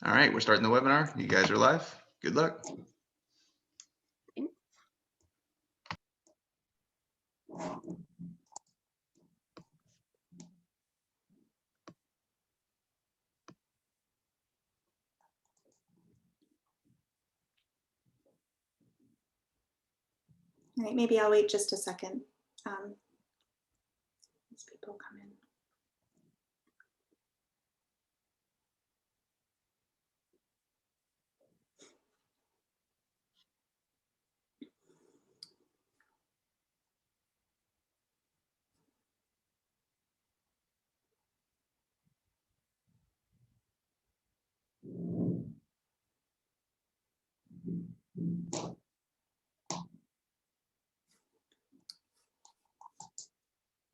All right, we're starting the webinar. You guys are live. Good luck. All right, maybe I'll wait just a second as people come in.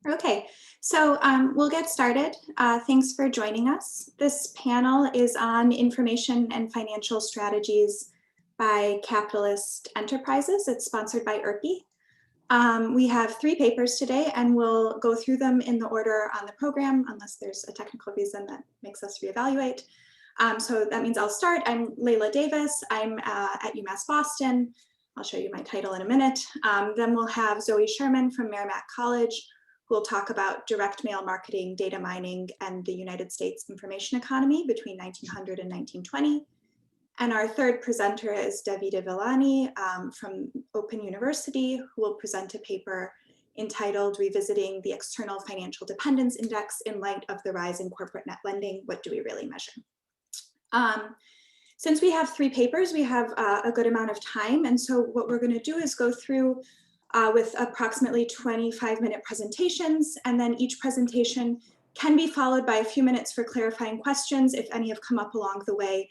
Okay, so we'll get started. Thanks for joining us. This panel is on information and financial strategies by capitalist enterprises. It's sponsored by URPE. We have 3 papers today, and we'll go through them in the order on the program, unless there's a technical reason that makes us reevaluate. So that means I'll start. I'm Layla Davis. I'm at UMass Boston. I'll show you my title in a minute. Then we'll have Zoe Sherman from Merrimack College, who will talk about direct mail marketing, data mining, and the United States information economy between 1900 and 1920. And our third presenter is Davide Villani from Open University, who will present a paper entitled Revisiting the External Financial Dependency Index in Light of the Rise in Corporate Net Lending, What Do We Really Measure? Since we have 3 papers, we have a good amount of time. And so what we're going to do is go through with approximately 25-minute presentations, and then each presentation can be followed by a few minutes for clarifying questions if any have come up along the way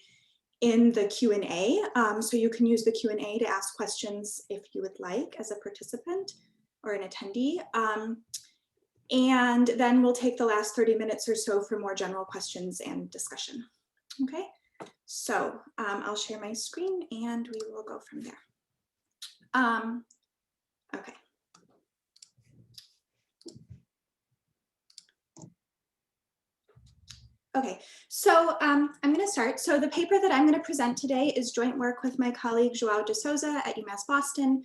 in the Q&A. So you can use the Q&A to ask questions if you would like as a participant or an attendee. And then we'll take the last 30 minutes or so for more general questions and discussion. Okay, so I'll share my screen and we will go from there. Okay. Okay, so I'm going to start. So the paper that I'm going to present today is joint work with my colleague João de Souza at UMass Boston.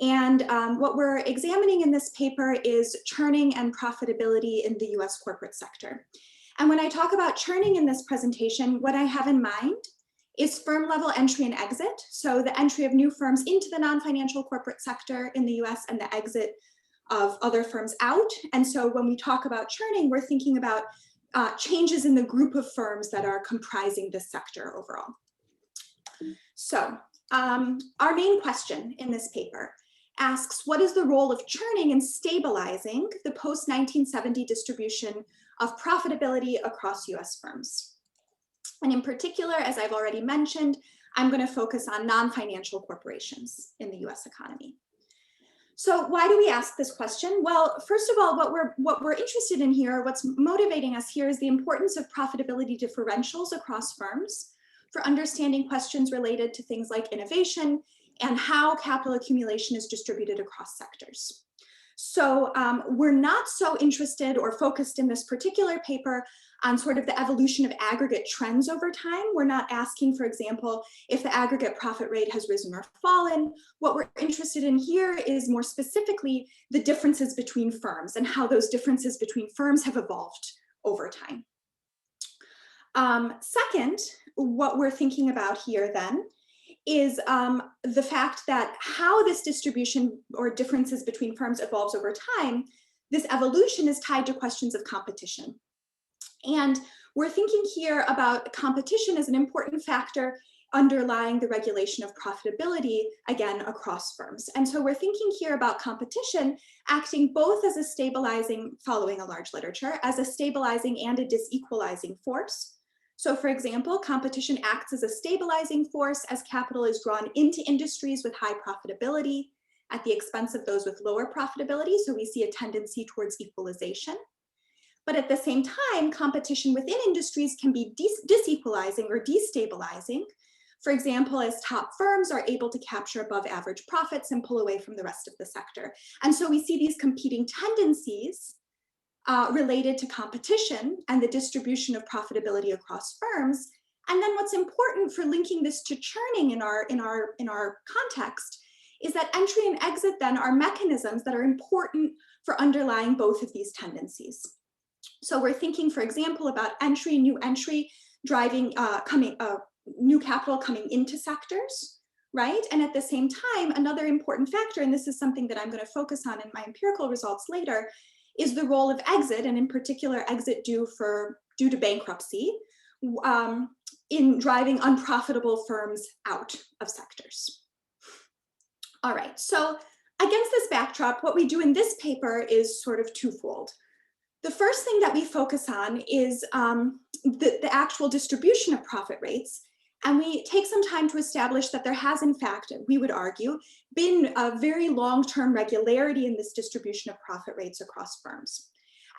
And what we're examining in this paper is churning and profitability in the US corporate sector. And when I talk about churning in this presentation, what I have in mind is firm level entry and exit. So the entry of new firms into the non-financial corporate sector in the US and the exit of other firms out. And so when we talk about churning, we're thinking about changes in the group of firms that are comprising this sector overall. So our main question in this paper asks, what is the role of churning in stabilizing the post-1970 distribution of profitability across US firms? And in particular, as I've already mentioned, I'm going to focus on non-financial corporations in the US economy. So why do we ask this question? Well, first of all, what we're interested in here, what's motivating us here is the importance of profitability differentials across firms for understanding questions related to things like innovation and how capital accumulation is distributed across sectors. So we're not so interested or focused in this particular paper on sort of the evolution of aggregate trends over time. We're not asking, for example, if the aggregate profit rate has risen or fallen. What we're interested in here is more specifically the differences between firms and how those differences between firms have evolved over time. Second, what we're thinking about here then is the fact that how this distribution or differences between firms evolves over time, this evolution is tied to questions of competition. And we're thinking here about competition as an important factor underlying the regulation of profitability, again, across firms. And so we're thinking here about competition acting both as a stabilizing, following a large literature, as a stabilizing and a disequalizing force. So for example, competition acts as a stabilizing force as capital is drawn into industries with high profitability at the expense of those with lower profitability. So we see a tendency towards equalization. But at the same time, competition within industries can be disequalizing or destabilizing. For example, as top firms are able to capture above average profits and pull away from the rest of the sector. And so we see these competing tendencies related to competition and the distribution of profitability across firms And then what's important for linking this to churning in our context is that entry and exit then are mechanisms that are important for underlying both of these tendencies. So we're thinking, for example, about new entry driving new capital coming into sectors, right? And at the same time, another important factor, and this is something that I'm going to focus on in my empirical results later, is the role of exit, and in particular, exit due to bankruptcy, in driving unprofitable firms out of sectors. All right, so against this backdrop, what we do in this paper is sort of twofold. The first thing that we focus on is the actual distribution of profit rates. And we take some time to establish that there has, in fact, we would argue, been a very long-term regularity in this distribution of profit rates across firms.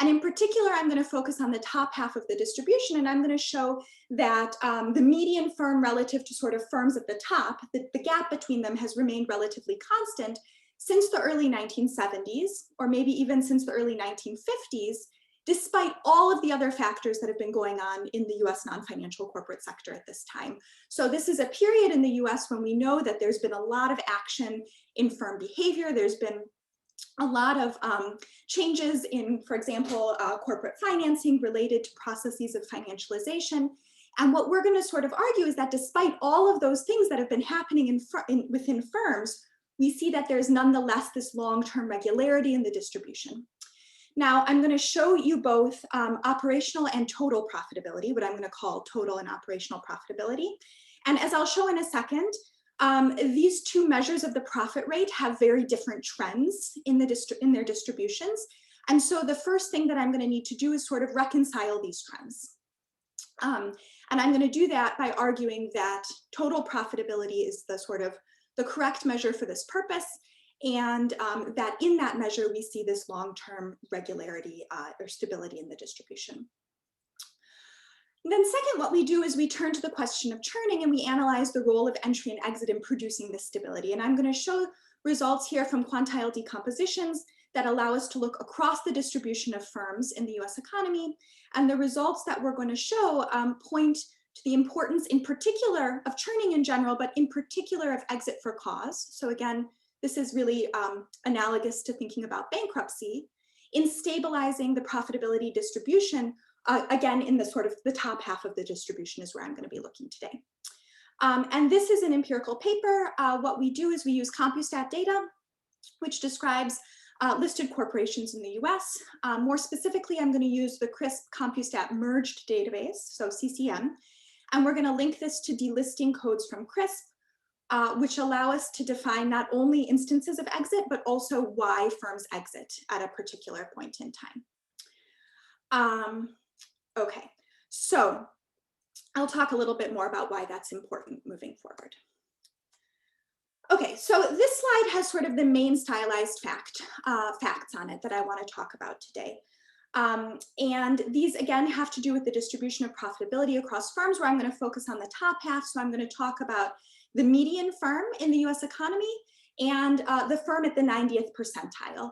And in particular, I'm going to focus on the top half of the distribution, and I'm going to show that the median firm relative to sort of firms at the top, the gap between them has remained relatively constant since the early 1970s, or maybe even since the early 1950s, despite all of the other factors that have been going on in the US non-financial corporate sector at this time. So this is a period in the US when we know that there's been a lot of action in firm behavior. There's been a lot of changes in, for example, corporate financing related to processes of financialization. And what we're going to sort of argue is that despite all of those things that have been happening within firms, we see that there's nonetheless this long-term regularity in the distribution. Now, I'm going to show you both operational and total profitability, what I'm going to call total and operational profitability. And as I'll show in a second, these two measures of the profit rate have very different trends in their distributions. And so the first thing that I'm going to need to do is sort of reconcile these trends. And I'm going to do that by arguing that total profitability is the correct measure for this purpose, and that in that measure, we see this long-term regularity or stability in the distribution. And then second, what we do is we turn to the question of churning, and we analyze the role of entry and exit in producing this stability. And I'm going to show results here from quantile decompositions that allow us to look across the distribution of firms in the US economy. And the results that we're going to show point to the importance in particular of churning in general, but in particular of exit for cause. So again, this is really analogous to thinking about bankruptcy in stabilizing the profitability distribution. Again, in the sort of the top half of the distribution is where I'm going to be looking today. And this is an empirical paper. What we do is we use CompuStat data, which describes listed corporations in the US. More specifically, I'm going to use the CRISP CompuStat merged database, so CCM. And we're going to link this to delisting codes from CRISP, which allow us to define not only instances of exit, but also why firms exit at a particular point in time. Okay, so I'll talk a little bit more about why that's important moving forward. Okay, so this slide has sort of the main stylized facts on it that I want to talk about today. And these again have to do with the distribution of profitability across firms, where I'm going to focus on the top half. So I'm going to talk about the median firm in the US economy and the firm at the 90th percentile.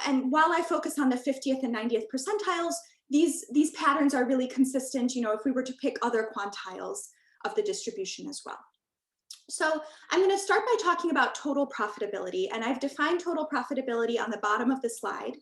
And while I focus on the 50th and 90th percentiles, these patterns are really consistent, if we were to pick other quantiles of the distribution as well. So I'm going to start by talking about total profitability, and I've defined total profitability on the bottom of the slide,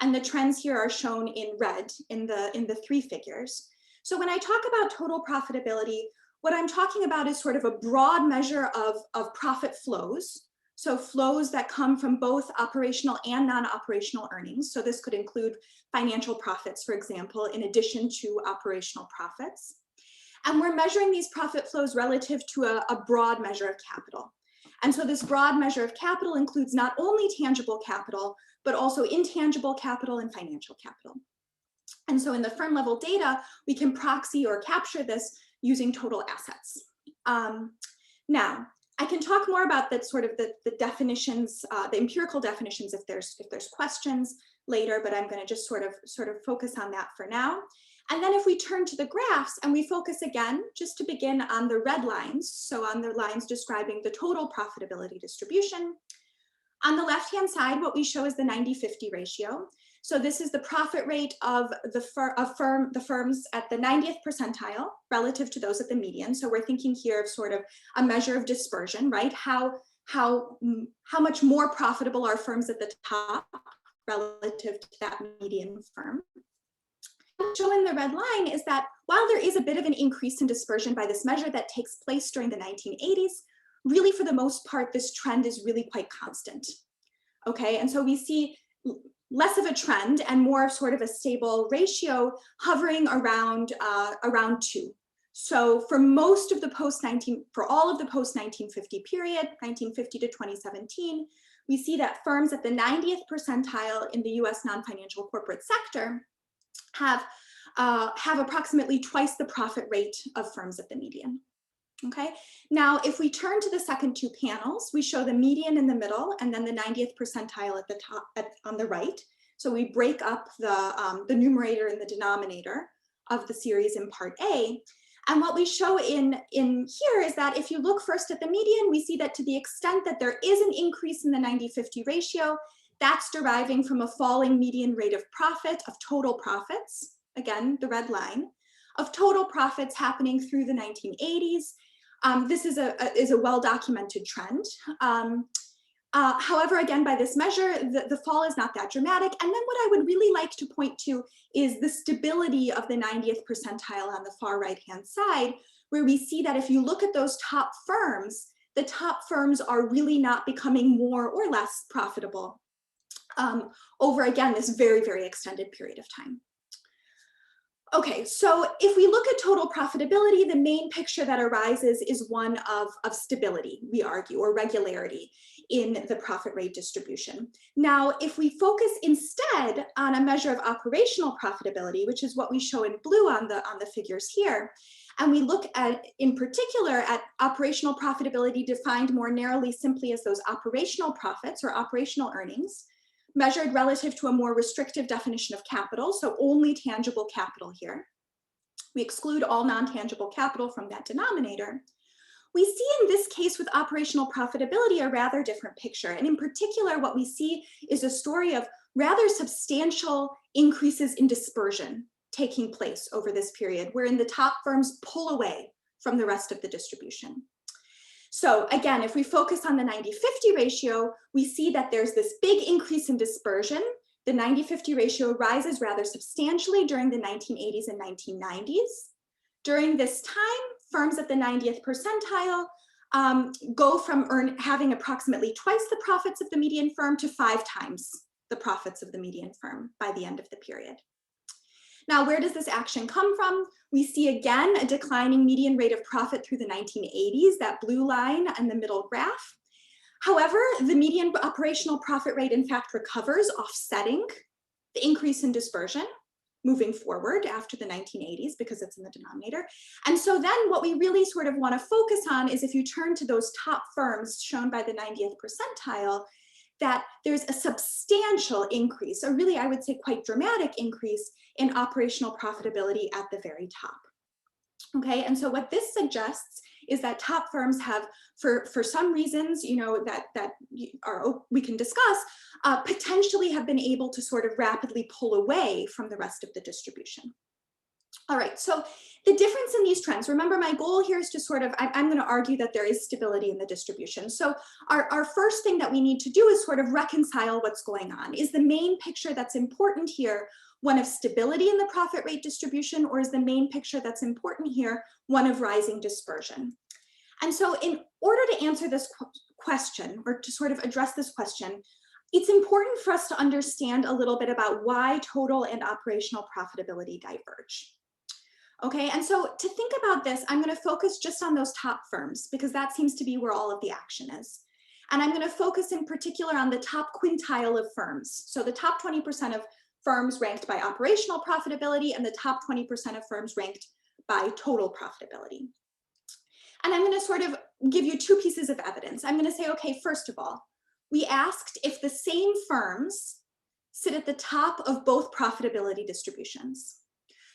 and the trends here are shown in red in the three figures. So when I talk about total profitability, what I'm talking about is sort of a broad measure of profit flows. So flows that come from both operational and non-operational earnings. So this could include financial profits, for example, in addition to operational profits. And we're measuring these profit flows relative to a broad measure of capital. And so this broad measure of capital includes not only tangible capital, but also intangible capital and financial capital. And so in the firm level data, we can proxy or capture this using total assets. Now, I can talk more about that sort of the definitions, the empirical definitions if there's questions later, but I'm going to just sort of focus on that for now. And then if we turn to the graphs and we focus again, just to begin on the red lines, so on the lines describing the total profitability distribution. On the left-hand side, what we show is the 90-50 ratio. So this is the profit rate of the firms at the 90th percentile relative to those at the median. So we're thinking here of sort of a measure of dispersion, right? How much more profitable are firms at the top relative to that median firm. Shown in the red line is that while there is a bit of an increase in dispersion by this measure that takes place during the 1980s, really for the most part, this trend is really quite constant. Okay, and so we see less of a trend and more of sort of a stable ratio hovering around 2. So for most of the for all of the post-1950 period, 1950 to 2017, we see that firms at the 90th percentile in the US non-financial corporate sector have approximately twice the profit rate of firms at the median. Okay, now if we turn to the second two panels, we show the median in the middle and then the 90th percentile at the top on the right. So we break up the numerator and the denominator of the series in part A. And what we show in here is that if you look first at the median, we see that to the extent that there is an increase in the 90-50 ratio, that's deriving from a falling median rate of profit of total profits, again, the red line, of total profits happening through the 1980s. This is a well-documented trend. However, again, by this measure, the fall is not that dramatic. And then what I would really like to point to is the stability of the 90th percentile on the far right-hand side, where we see that if you look at those top firms, the top firms are really not becoming more or less profitable over, again, this very, very extended period of time. Okay, so if we look at total profitability, the main picture that arises is one of stability, we argue, or regularity in the profit rate distribution. Now, if we focus instead on a measure of operational profitability, which is what we show in blue on the figures here, and we look at, in particular, at operational profitability defined more narrowly simply as those operational profits or operational earnings, measured relative to a more restrictive definition of capital, so only tangible capital here. We exclude all non-tangible capital from that denominator. We see in this case with operational profitability a rather different picture. And in particular, what we see is a story of rather substantial increases in dispersion taking place over this period, wherein the top firms pull away from the rest of the distribution. So again, if we focus on the 90-50 ratio, we see that there's this big increase in dispersion. The 90-50 ratio rises rather substantially during the 1980s and 1990s. During this time, firms at the 90th percentile go from having approximately twice the profits of the median firm to 5 times the profits of the median firm by the end of the period. Now, where does this action come from? We see again a declining median rate of profit through the 1980s, that blue line and the middle graph. However, the median operational profit rate in fact recovers, offsetting the increase in dispersion moving forward after the 1980s because it's in the denominator. And so then what we really sort of want to focus on is if you turn to those top firms shown by the 90th percentile, that there's a substantial increase, a really, I would say, quite dramatic increase in operational profitability at the very top. Okay, and so what this suggests is that top firms have, for some reasons, you know, that we can discuss, potentially have been able to sort of rapidly pull away from the rest of the distribution. All right, so the difference in these trends, remember my goal here is to sort of, I'm going to argue that there is stability in the distribution. So our first thing that we need to do is sort of reconcile what's going on. Is the main picture that's important here one of stability in the profit rate distribution, or is the main picture that's important here one of rising dispersion? And so in order to answer this question, or to sort of address this question, it's important for us to understand a little bit about why total and operational profitability diverge. Okay, and so to think about this, I'm going to focus just on those top firms because that seems to be where all of the action is. And I'm going to focus in particular on the top quintile of firms. So the top 20% of firms ranked by operational profitability and the top 20% of firms ranked by total profitability. And I'm going to sort of give you 2 pieces of evidence. I'm going to say, okay, first of all, we asked if the same firms sit at the top of both profitability distributions.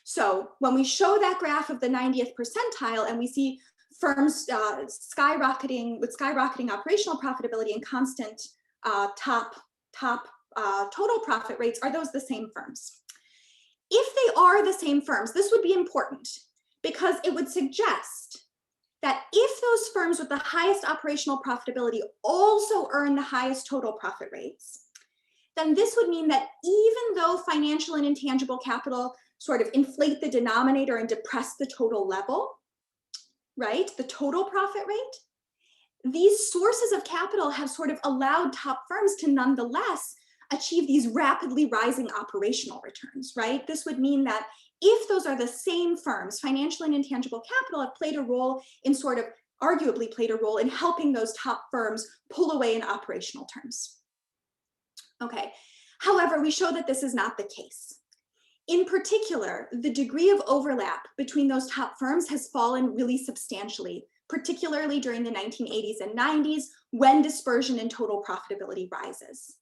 So when we show that graph of the 90th percentile and we see firms skyrocketing with skyrocketing operational profitability and constant top total profit rates, are those the same firms? If they are the same firms, this would be important because it would suggest that if those firms with the highest operational profitability also earn the highest total profit rates, then this would mean that even though financial and intangible capital sort of inflate the denominator and depress the total level, right, the total profit rate, these sources of capital have sort of allowed top firms to nonetheless achieve these rapidly rising operational returns, right? This would mean that if those are the same firms, financial and intangible capital have played a role in sort of, arguably played a role in helping those top firms pull away in operational terms. Okay, however, we show that this is not the case. In particular, the degree of overlap between those top firms has fallen really substantially, particularly during the 1980s and 90s when dispersion in total profitability rises.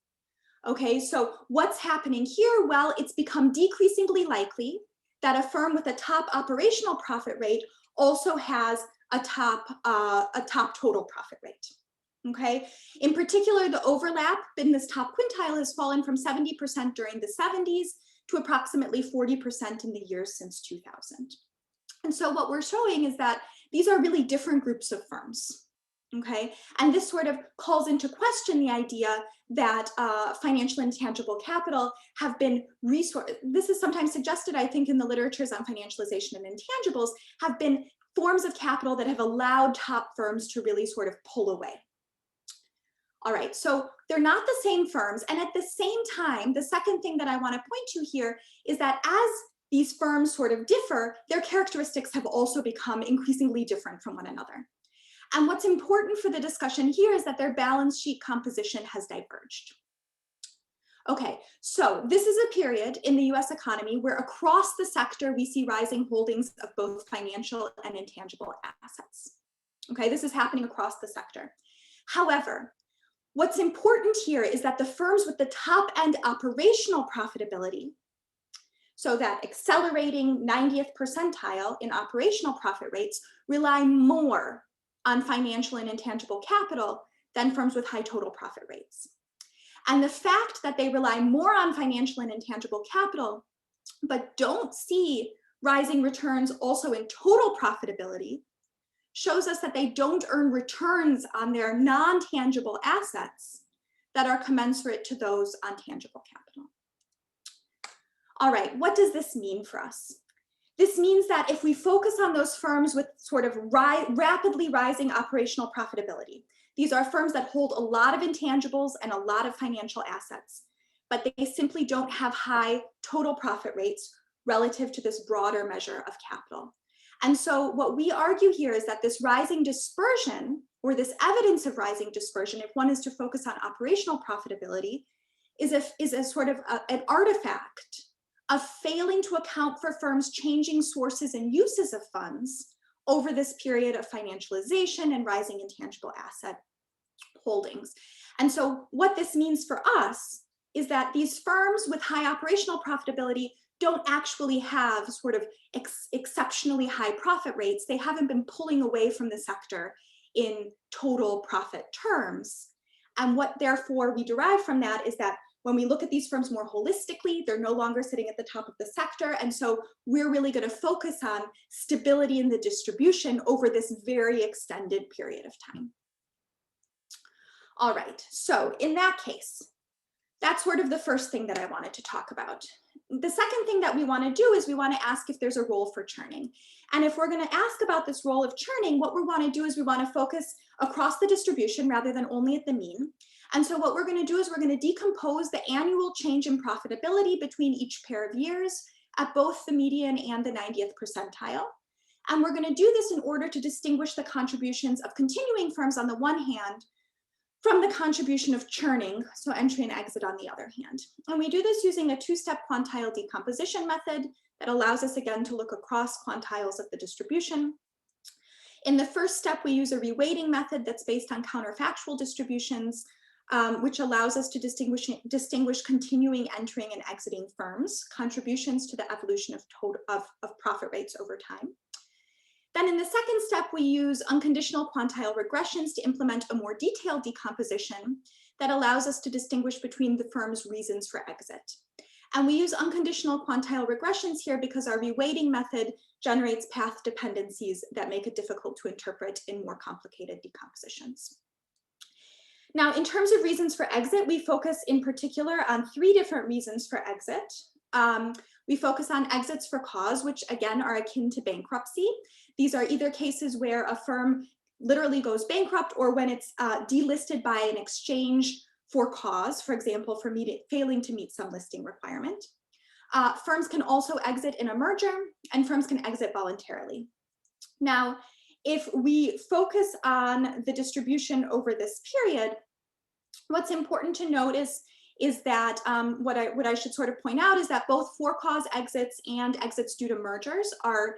Okay, so what's happening here? Well, it's become decreasingly likely that a firm with a top operational profit rate also has a top total profit rate. Okay, in particular, the overlap in this top quintile has fallen from 70% during the 70s to approximately 40% in the years since 2000. And so what we're showing is that these are really different groups of firms. Okay, and this sort of calls into question the idea that financial and intangible capital have been this is sometimes suggested, I think, in the literatures on financialization and intangibles, have been forms of capital that have allowed top firms to really sort of pull away. All right, so they're not the same firms. And at the same time, the second thing that I want to point to here is that as these firms sort of differ, their characteristics have also become increasingly different from one another. And what's important for the discussion here is that their balance sheet composition has diverged. Okay, so this is a period in the US economy where across the sector, we see rising holdings of both financial and intangible assets. Okay, this is happening across the sector. However, what's important here is that the firms with the top end operational profitability, so that accelerating 90th percentile in operational profit rates, rely more on financial and intangible capital than firms with high total profit rates. And the fact that they rely more on financial and intangible capital, but don't see rising returns also in total profitability, shows us that they don't earn returns on their non-tangible assets that are commensurate to those on tangible capital. All right, what does this mean for us? This means that if we focus on those firms with sort of rapidly rising operational profitability, these are firms that hold a lot of intangibles and a lot of financial assets, but they simply don't have high total profit rates relative to this broader measure of capital. And so what we argue here is that this rising dispersion, or this evidence of rising dispersion, if one is to focus on operational profitability, is a sort of an artifact of failing to account for firms changing sources and uses of funds over this period of financialization and rising intangible asset holdings. And so what this means for us is that these firms with high operational profitability don't actually have sort of exceptionally high profit rates. They haven't been pulling away from the sector in total profit terms. And what therefore we derive from that is that when we look at these firms more holistically, they're no longer sitting at the top of the sector. And so we're really going to focus on stability in the distribution over this very extended period of time. All right, so in that case, that's sort of the first thing that I wanted to talk about. The second thing that we want to do is we want to ask if there's a role for churning. And if we're going to ask about this role of churning, what we want to do is we want to focus across the distribution rather than only at the mean. And so what we're going to do is we're going to decompose the annual change in profitability between each pair of years at both the median and the 90th percentile. And we're going to do this in order to distinguish the contributions of continuing firms on the one hand from the contribution of churning, so entry and exit on the other hand. And we do this using a two-step quantile decomposition method that allows us again to look across quantiles of the distribution. In the first step, we use a reweighting method that's based on counterfactual distributions, which allows us to distinguish continuing, entering, and exiting firms' contributions to the evolution of profit rates over time. Then in the second step, we use unconditional quantile regressions to implement a more detailed decomposition that allows us to distinguish between the firm's reasons for exit. And we use unconditional quantile regressions here because our reweighting method generates path dependencies that make it difficult to interpret in more complicated decompositions. Now, in terms of reasons for exit, we focus in particular on 3 different reasons for exit. We focus on exits for cause, which again are akin to bankruptcy. These are either cases where a firm literally goes bankrupt or when it's delisted by an exchange for cause, for example, for failing to meet some listing requirement. Firms can also exit in a merger, and firms can exit voluntarily. Now, if we focus on the distribution over this period, what's important to note is that what I should sort of point out is that both for-cause exits and exits due to mergers are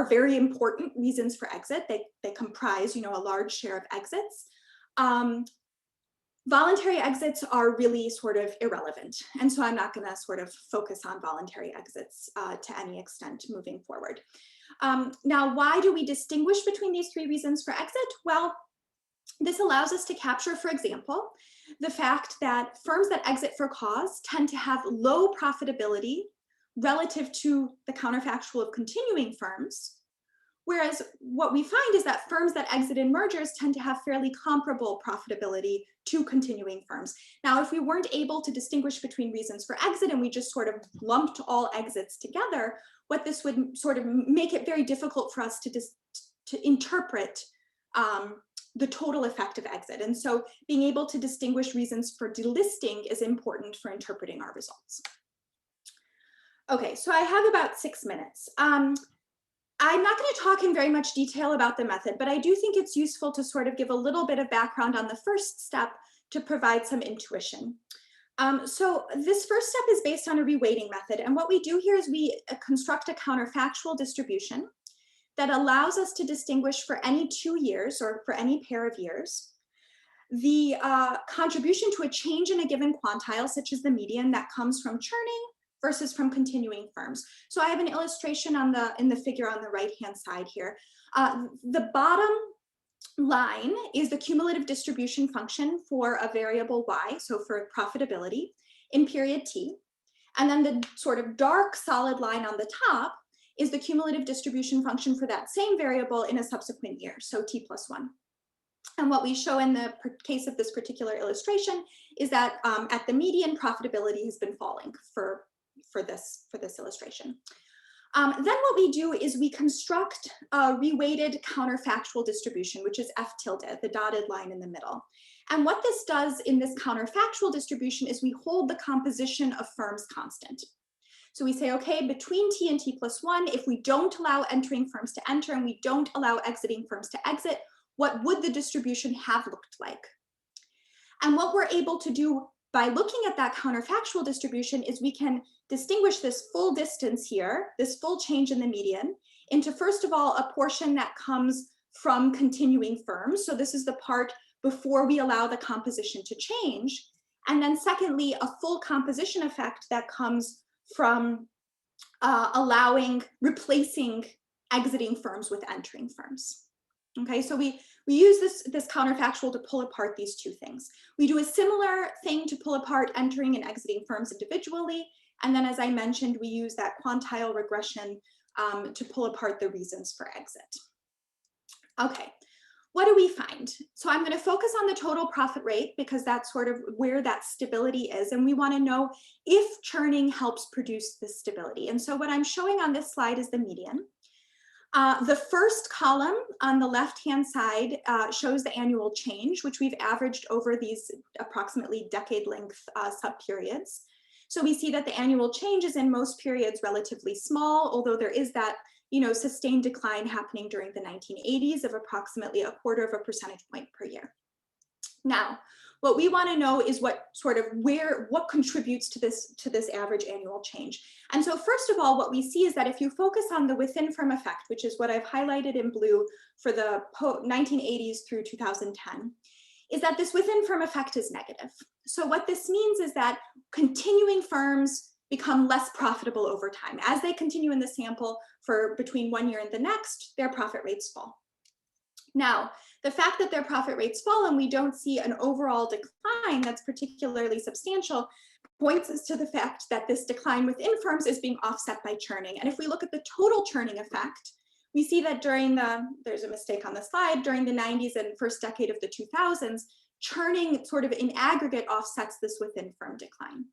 very important reasons for exit. They comprise, a large share of exits. Voluntary exits are really sort of irrelevant. And so I'm not going to sort of focus on voluntary exits to any extent moving forward. Now, why do we distinguish between these 3 reasons for exit? Well, this allows us to capture, for example, the fact that firms that exit for cause tend to have low profitability relative to the counterfactual of continuing firms. Whereas what we find is that firms that exit in mergers tend to have fairly comparable profitability to continuing firms. Now, if we weren't able to distinguish between reasons for exit and we just sort of lumped all exits together, what this would sort of make it very difficult for us to interpret the total effect of exit. And so being able to distinguish reasons for delisting is important for interpreting our results. Okay, so I have about 6 minutes. I'm not going to talk in very much detail about the method, but I do think it's useful to sort of give a little bit of background on the first step to provide some intuition. So this first step is based on a reweighting method. And what we do here is we construct a counterfactual distribution that allows us to distinguish for any 2 years or for any pair of years, the contribution to a change in a given quantile, such as the median, that comes from churning versus from continuing firms. So I have an illustration in the figure on the right-hand side here. The bottom line is the cumulative distribution function for a variable y, so for profitability, in period t. And then the sort of dark solid line on the top is the cumulative distribution function for that same variable in a subsequent year, so t plus 1. And what we show in the case of this particular illustration is that at the median, profitability has been falling for this illustration. Then what we do is we construct a reweighted counterfactual distribution, which is F tilde, the dotted line in the middle. And what this does in this counterfactual distribution is we hold the composition of firms constant. So we say, okay, between t and t plus 1, if we don't allow entering firms to enter and we don't allow exiting firms to exit, what would the distribution have looked like? And what we're able to do by looking at that counterfactual distribution is we can distinguish this full distance here, this full change in the median, into first of all, a portion that comes from continuing firms. So this is the part before we allow the composition to change. And then secondly, a full composition effect that comes from replacing exiting firms with entering firms. Okay, so we use this counterfactual to pull apart these 2 things. We do a similar thing to pull apart entering and exiting firms individually. And then, as I mentioned, we use that quantile regression to pull apart the reasons for exit. Okay, what do we find? So I'm going to focus on the total profit rate because that's sort of where that stability is. And we want to know if churning helps produce this stability. And so what I'm showing on this slide is the median. The first column on the left-hand side shows the annual change, which we've averaged over these approximately decade-length subperiods. So we see that the annual change is in most periods relatively small, although there is that sustained decline happening during the 1980s of approximately 1/4 percentage point per year. Now, what we want to know is what contributes to this average annual change. And so first of all, what we see is that if you focus on the within firm effect, which is what I've highlighted in blue for the 1980s through 2010, is that this within firm effect is negative. So what this means is that continuing firms become less profitable over time. As they continue in the sample for between 1 year and the next, their profit rates fall. Now, the fact that their profit rates fall and we don't see an overall decline that's particularly substantial points us to the fact that this decline within firms is being offset by churning. And if we look at the total churning effect, we see that during there's a mistake on the slide, during the 90s and first decade of the 2000s, churning sort of in aggregate offsets this within firm decline.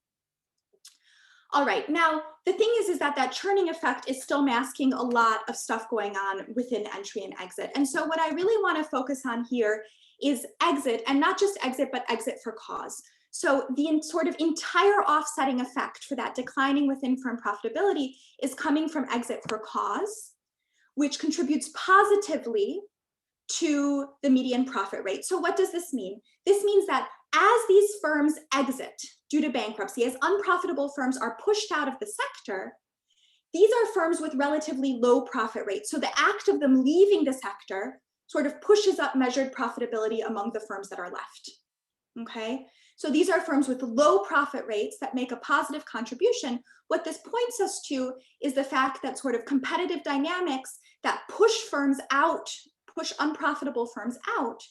All right, now the thing is that that churning effect is still masking a lot of stuff going on within entry and exit. And so what I really want to focus on here is exit, and not just exit, but exit for cause. So the sort of entire offsetting effect for that declining within firm profitability is coming from exit for cause, which contributes positively to the median profit rate. So what does this mean? This means that as these firms exit due to bankruptcy, as unprofitable firms are pushed out of the sector, these are firms with relatively low profit rates. So the act of them leaving the sector sort of pushes up measured profitability among the firms that are left. Okay, so these are firms with low profit rates that make a positive contribution. What this points us to is the fact that sort of competitive dynamics that push firms out, push unprofitable firms out,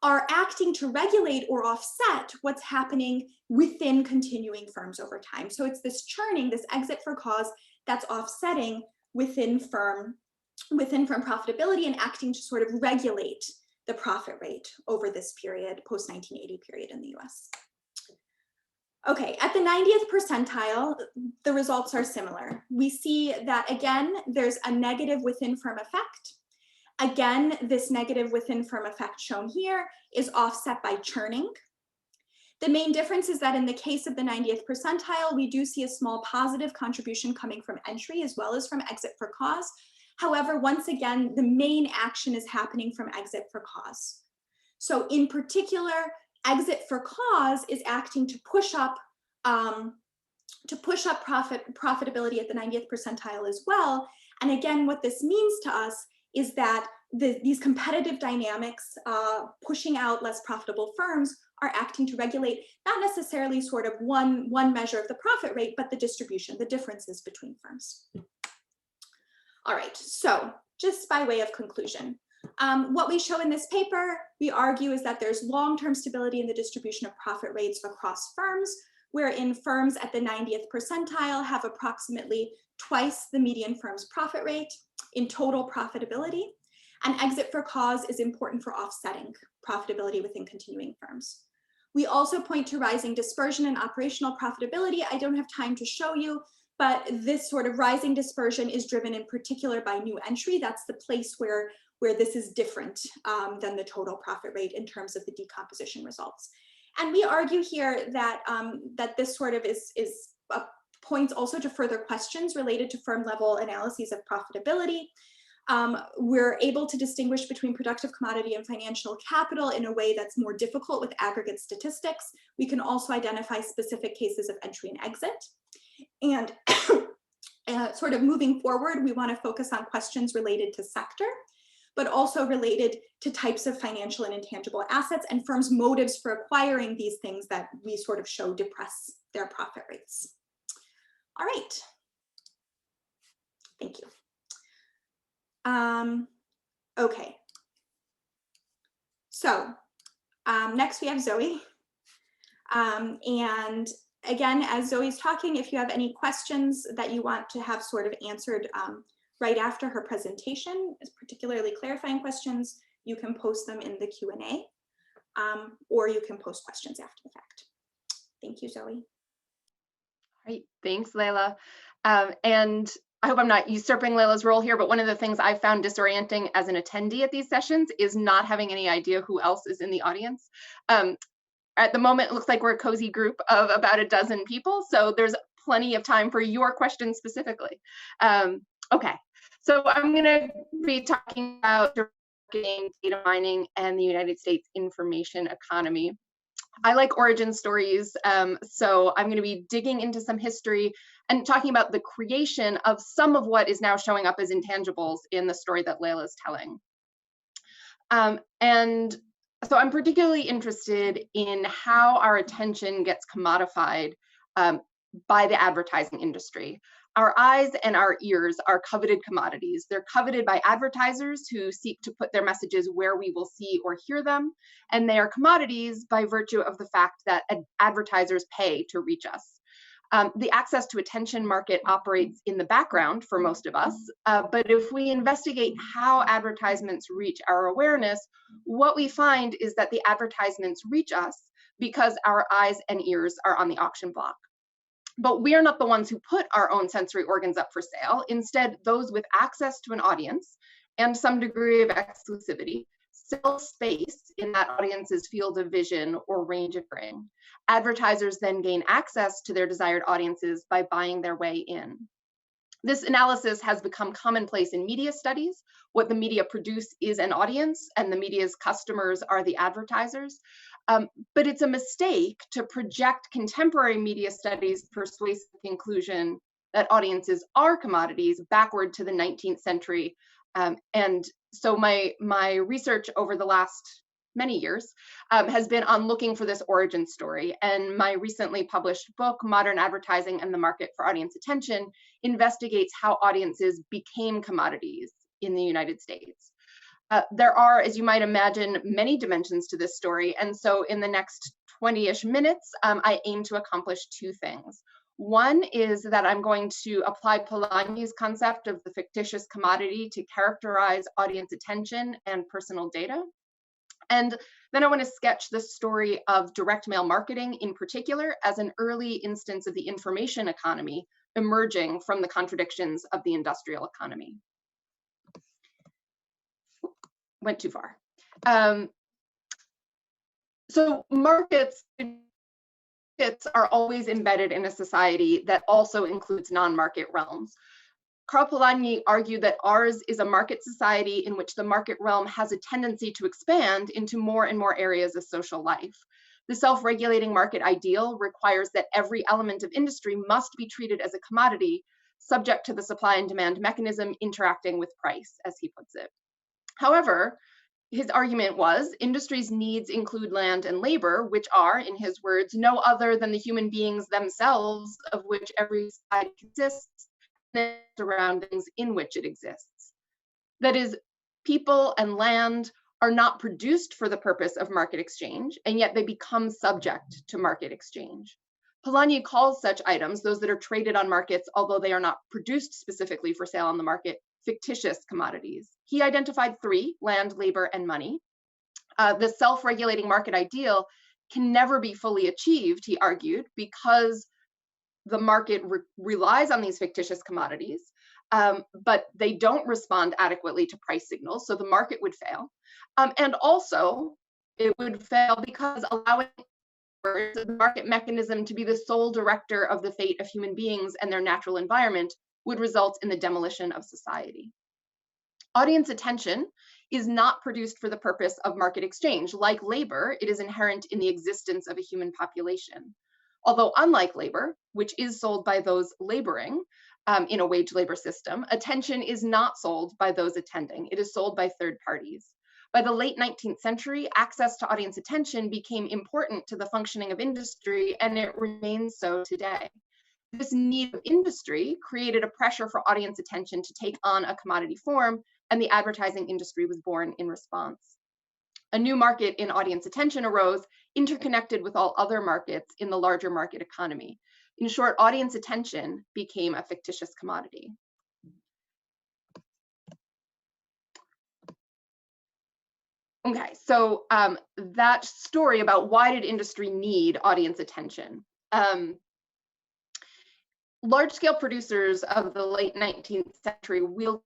are acting to regulate or offset what's happening within continuing firms over time. So it's this churning, this exit for cause, that's offsetting within firm profitability and acting to sort of regulate the profit rate over this period, post-1980 period in the US. Okay, at the 90th percentile, the results are similar. We see that, again, there's a negative within firm effect. Again, this negative within firm effect shown here is offset by churning. The main difference is that in the case of the 90th percentile, we do see a small positive contribution coming from entry as well as from exit for cause. However, once again, the main action is happening from exit for cause. So in particular, exit for cause is acting to push up profitability at the 90th percentile as well. And again, what this means to us is that these competitive dynamics pushing out less profitable firms are acting to regulate not necessarily sort of one measure of the profit rate, but the distribution, the differences between firms. All right, so just by way of conclusion, what we show in this paper, we argue, is that there's long-term stability in the distribution of profit rates across firms, wherein firms at the 90th percentile have approximately twice the median firm's profit rate in total profitability, and exit for cause is important for offsetting profitability within continuing firms. We also point to rising dispersion and operational profitability. I don't have time to show you, but this sort of rising dispersion is driven in particular by new entry. That's the place where this is different than the total profit rate in terms of the decomposition results. And we argue here that, that this sort of points also to further questions related to firm level analyses of profitability. We're able to distinguish between productive commodity and financial capital in a way that's more difficult with aggregate statistics. We can also identify specific cases of entry and exit. And sort of moving forward, we want to focus on questions related to sector, but also related to types of financial and intangible assets and firms' motives for acquiring these things that we sort of show depress their profit rates. All right. Thank you. Okay. So next we have Zoe. And again, as Zoe's talking, if you have any questions that you want to have sort of answered right after her presentation, particularly clarifying questions, you can post them in the Q&A, or you can post questions after the fact. Thank you, Zoe. All right, thanks, Layla. And I hope I'm not usurping Layla's role here, but one of the things I found disorienting as an attendee at these sessions is not having any idea who else is in the audience. At the moment, it looks like we're a cozy group of about a dozen people, so there's plenty of time for your questions specifically. Okay, so I'm going to be talking about marketing, data mining, and the United States information economy. I like origin stories, so I'm going to be digging into some history and talking about the creation of some of what is now showing up as intangibles in the story that Layla is telling. And so I'm particularly interested in how our attention gets commodified by the advertising industry. Our eyes and our ears are coveted commodities. They're coveted by advertisers who seek to put their messages where we will see or hear them, and they are commodities by virtue of the fact that advertisers pay to reach us. The access to attention market operates in the background for most of us, but if we investigate how advertisements reach our awareness, what we find is that the advertisements reach us because our eyes and ears are on the auction block. But we are not the ones who put our own sensory organs up for sale. Instead, those with access to an audience and some degree of exclusivity sell space in that audience's field of vision or range of hearing. Advertisers then gain access to their desired audiences by buying their way in. This analysis has become commonplace in media studies. What the media produce is an audience, and the media's customers are the advertisers. But it's a mistake to project contemporary media studies' persuasive conclusion that audiences are commodities backward to the 19th century. And so my research over the last many years has been on looking for this origin story. And my recently published book, Modern Advertising and the Market for Audience Attention, investigates how audiences became commodities in the United States. There are, as you might imagine, many dimensions to this story. And so in the next 20-ish minutes, I aim to accomplish two things. One is that I'm going to apply Polanyi's concept of the fictitious commodity to characterize audience attention and personal data. And then I want to sketch the story of direct mail marketing in particular as an early instance of the information economy emerging from the contradictions of the industrial economy. Went too far. So markets are always embedded in a society that also includes non-market realms. Karl Polanyi argued that ours is a market society in which the market realm has a tendency to expand into more and more areas of social life. The self-regulating market ideal requires that every element of industry must be treated as a commodity, subject to the supply and demand mechanism interacting with price, as he puts it. However, his argument was industry's needs include land and labor, which are, in his words, no other than the human beings themselves of which every society consists, and the surroundings in which it exists. That is, people and land are not produced for the purpose of market exchange, and yet they become subject to market exchange. Polanyi calls such items, those that are traded on markets, although they are not produced specifically for sale on the market, fictitious commodities. He identified three: land, labor, and money. The self-regulating market ideal can never be fully achieved, he argued, because the market relies on these fictitious commodities, but they don't respond adequately to price signals, so the market would fail. And also, it would fail because allowing the market mechanism to be the sole director of the fate of human beings and their natural environment would result in the demolition of society. Audience attention is not produced for the purpose of market exchange. Like labor, it is inherent in the existence of a human population. Although unlike labor, which is sold by those laboring in a wage labor system, attention is not sold by those attending. It is sold by third parties. By the late 19th century, access to audience attention became important to the functioning of industry, and it remains so today. This need of industry created a pressure for audience attention to take on a commodity form, and the advertising industry was born in response. A new market in audience attention arose, interconnected with all other markets in the larger market economy. In short, audience attention became a fictitious commodity. Okay, so that story about why did industry need audience attention? Large-scale producers of the late 19th century wielded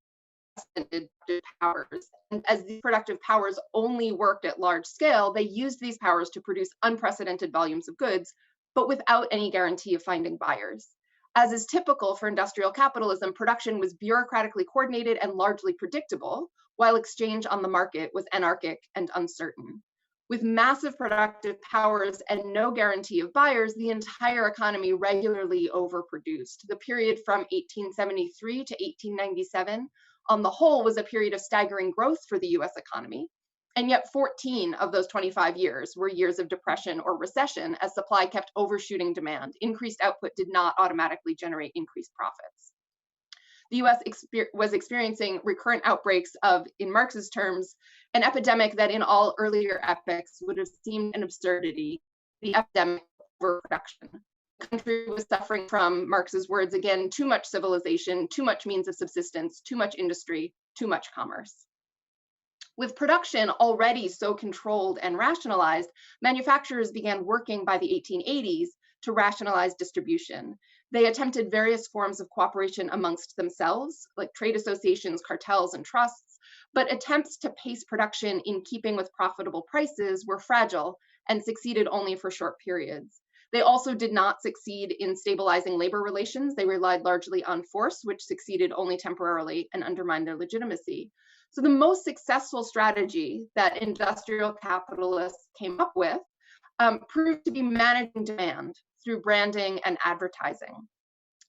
productive powers, and as these productive powers only worked at large scale, they used these powers to produce unprecedented volumes of goods, but without any guarantee of finding buyers. As is typical for industrial capitalism, production was bureaucratically coordinated and largely predictable, while exchange on the market was anarchic and uncertain. With massive productive powers and no guarantee of buyers, the entire economy regularly overproduced. The period from 1873 to 1897, on the whole, was a period of staggering growth for the US economy. And yet 14 of those 25 years were years of depression or recession as supply kept overshooting demand. Increased output did not automatically generate increased profits. the US was experiencing recurrent outbreaks of, in Marx's terms, an epidemic that in all earlier epochs would have seemed an absurdity, the epidemic of overproduction. The country was suffering from, Marx's words again, too much civilization, too much means of subsistence, too much industry, too much commerce. With production already so controlled and rationalized, manufacturers began working by the 1880s to rationalize distribution. They attempted various forms of cooperation amongst themselves, like trade associations, cartels, and trusts, but attempts to pace production in keeping with profitable prices were fragile and succeeded only for short periods. They also did not succeed in stabilizing labor relations. They relied largely on force, which succeeded only temporarily and undermined their legitimacy. So the most successful strategy that industrial capitalists came up with proved to be managing demand through branding and advertising.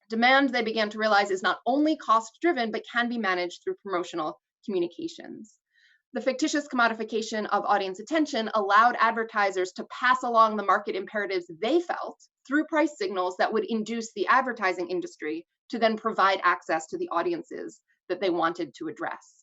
Demand, they began to realize, is not only cost-driven, but can be managed through promotional communications. The fictitious commodification of audience attention allowed advertisers to pass along the market imperatives they felt through price signals that would induce the advertising industry to then provide access to the audiences that they wanted to address.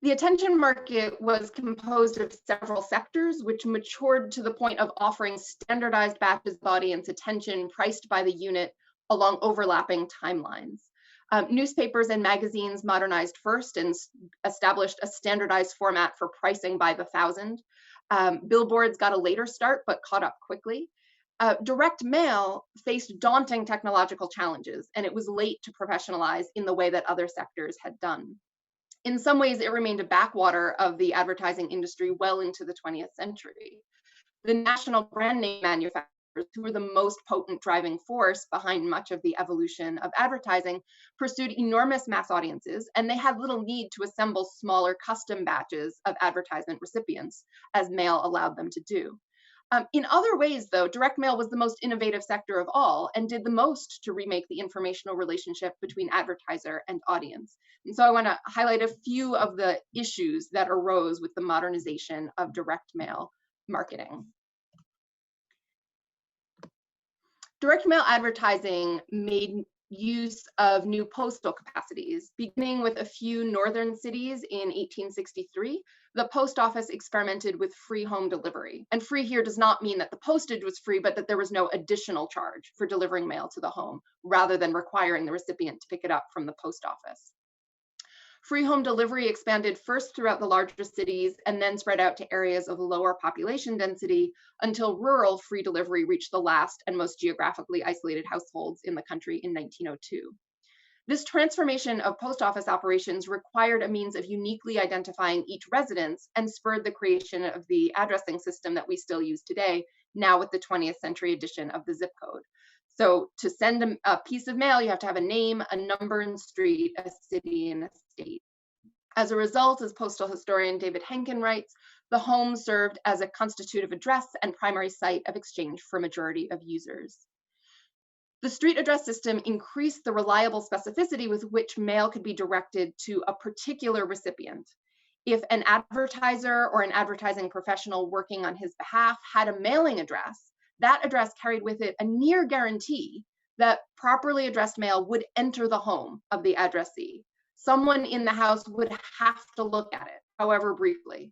The attention market was composed of several sectors, which matured to the point of offering standardized batches of audience attention priced by the unit along overlapping timelines. Newspapers and magazines modernized first and established a standardized format for pricing by the thousand. Billboards got a later start, but caught up quickly. Direct mail faced daunting technological challenges, and it was late to professionalize in the way that other sectors had done. In some ways, it remained a backwater of the advertising industry well into the 20th century. The national brand name manufacturers, who were the most potent driving force behind much of the evolution of advertising, pursued enormous mass audiences, and they had little need to assemble smaller custom batches of advertisement recipients, as mail allowed them to do. In other ways, though, direct mail was the most innovative sector of all and did the most to remake the informational relationship between advertiser and audience. And so I want to highlight a few of the issues that arose with the modernization of direct mail marketing. Direct mail advertising made use of new postal capacities. Beginning with a few northern cities in 1863, the post office experimented with free home delivery. And free here does not mean that the postage was free, but that there was no additional charge for delivering mail to the home, rather than requiring the recipient to pick it up from the post office. Free home delivery expanded first throughout the larger cities and then spread out to areas of lower population density until rural free delivery reached the last and most geographically isolated households in the country in 1902. This transformation of post office operations required a means of uniquely identifying each residence and spurred the creation of the addressing system that we still use today, now with the 20th century edition of the zip code. So to send a piece of mail, you have to have a name, a number and street, a city, and a state. As a result, as postal historian David Henkin writes, the home served as a constitutive address and primary site of exchange for a majority of users. The street address system increased the reliable specificity with which mail could be directed to a particular recipient. If an advertiser or an advertising professional working on his behalf had a mailing address, that address carried with it a near guarantee that properly addressed mail would enter the home of the addressee. Someone in the house would have to look at it, however briefly.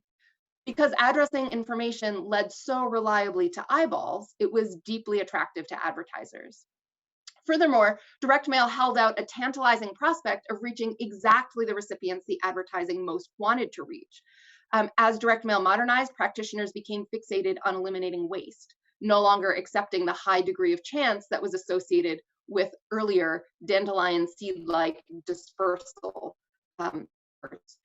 Because addressing information led so reliably to eyeballs, it was deeply attractive to advertisers. Furthermore, direct mail held out a tantalizing prospect of reaching exactly the recipients the advertising most wanted to reach. As direct mail modernized, practitioners became fixated on eliminating waste, no longer accepting the high degree of chance that was associated with earlier dandelion seed-like dispersal efforts.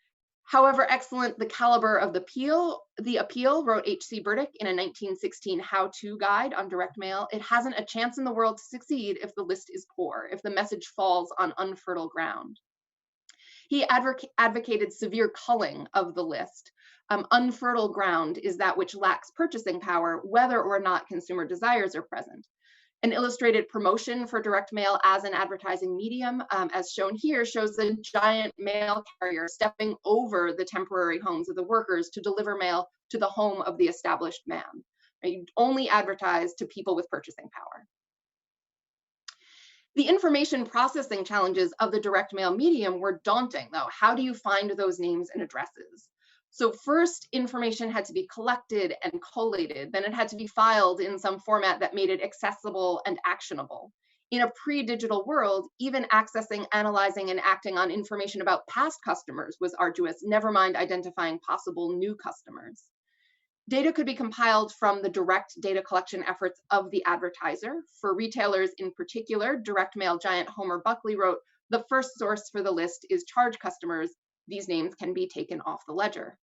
However excellent the caliber of the appeal, wrote H.C. Burdick in a 1916 how-to guide on direct mail, it hasn't a chance in the world to succeed if the list is poor, if the message falls on unfertile ground. He advocated severe culling of the list. Unfertile ground is that which lacks purchasing power, whether or not consumer desires are present. An illustrated promotion for direct mail as an advertising medium, as shown here, shows a giant mail carrier stepping over the temporary homes of the workers to deliver mail to the home of the established man. You only advertise to people with purchasing power. The information processing challenges of the direct mail medium were daunting, though. How do you find those names and addresses? So first, information had to be collected and collated. Then it had to be filed in some format that made it accessible and actionable. In a pre-digital world, even accessing, analyzing, and acting on information about past customers was arduous, never mind identifying possible new customers. Data could be compiled from the direct data collection efforts of the advertiser. For retailers in particular, direct mail giant Homer Buckley wrote, "The first source for the list is charge customers. These names can be taken off the ledger."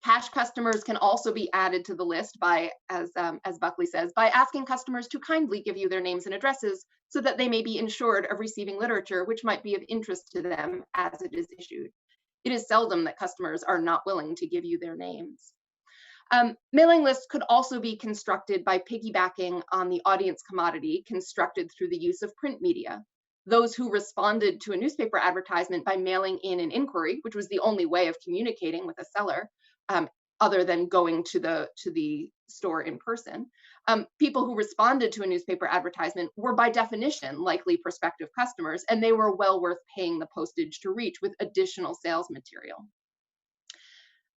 Cash customers can also be added to the list by, as Buckley says, by asking customers to kindly give you their names and addresses so that they may be ensured of receiving literature which might be of interest to them as it is issued. It is seldom that customers are not willing to give you their names. Mailing lists could also be constructed by piggybacking on the audience commodity constructed through the use of print media. Those who responded to a newspaper advertisement by mailing in an inquiry, which was the only way of communicating with a seller, other than going to the store in person. People who responded to a newspaper advertisement were by definition likely prospective customers, and they were well worth paying the postage to reach with additional sales material.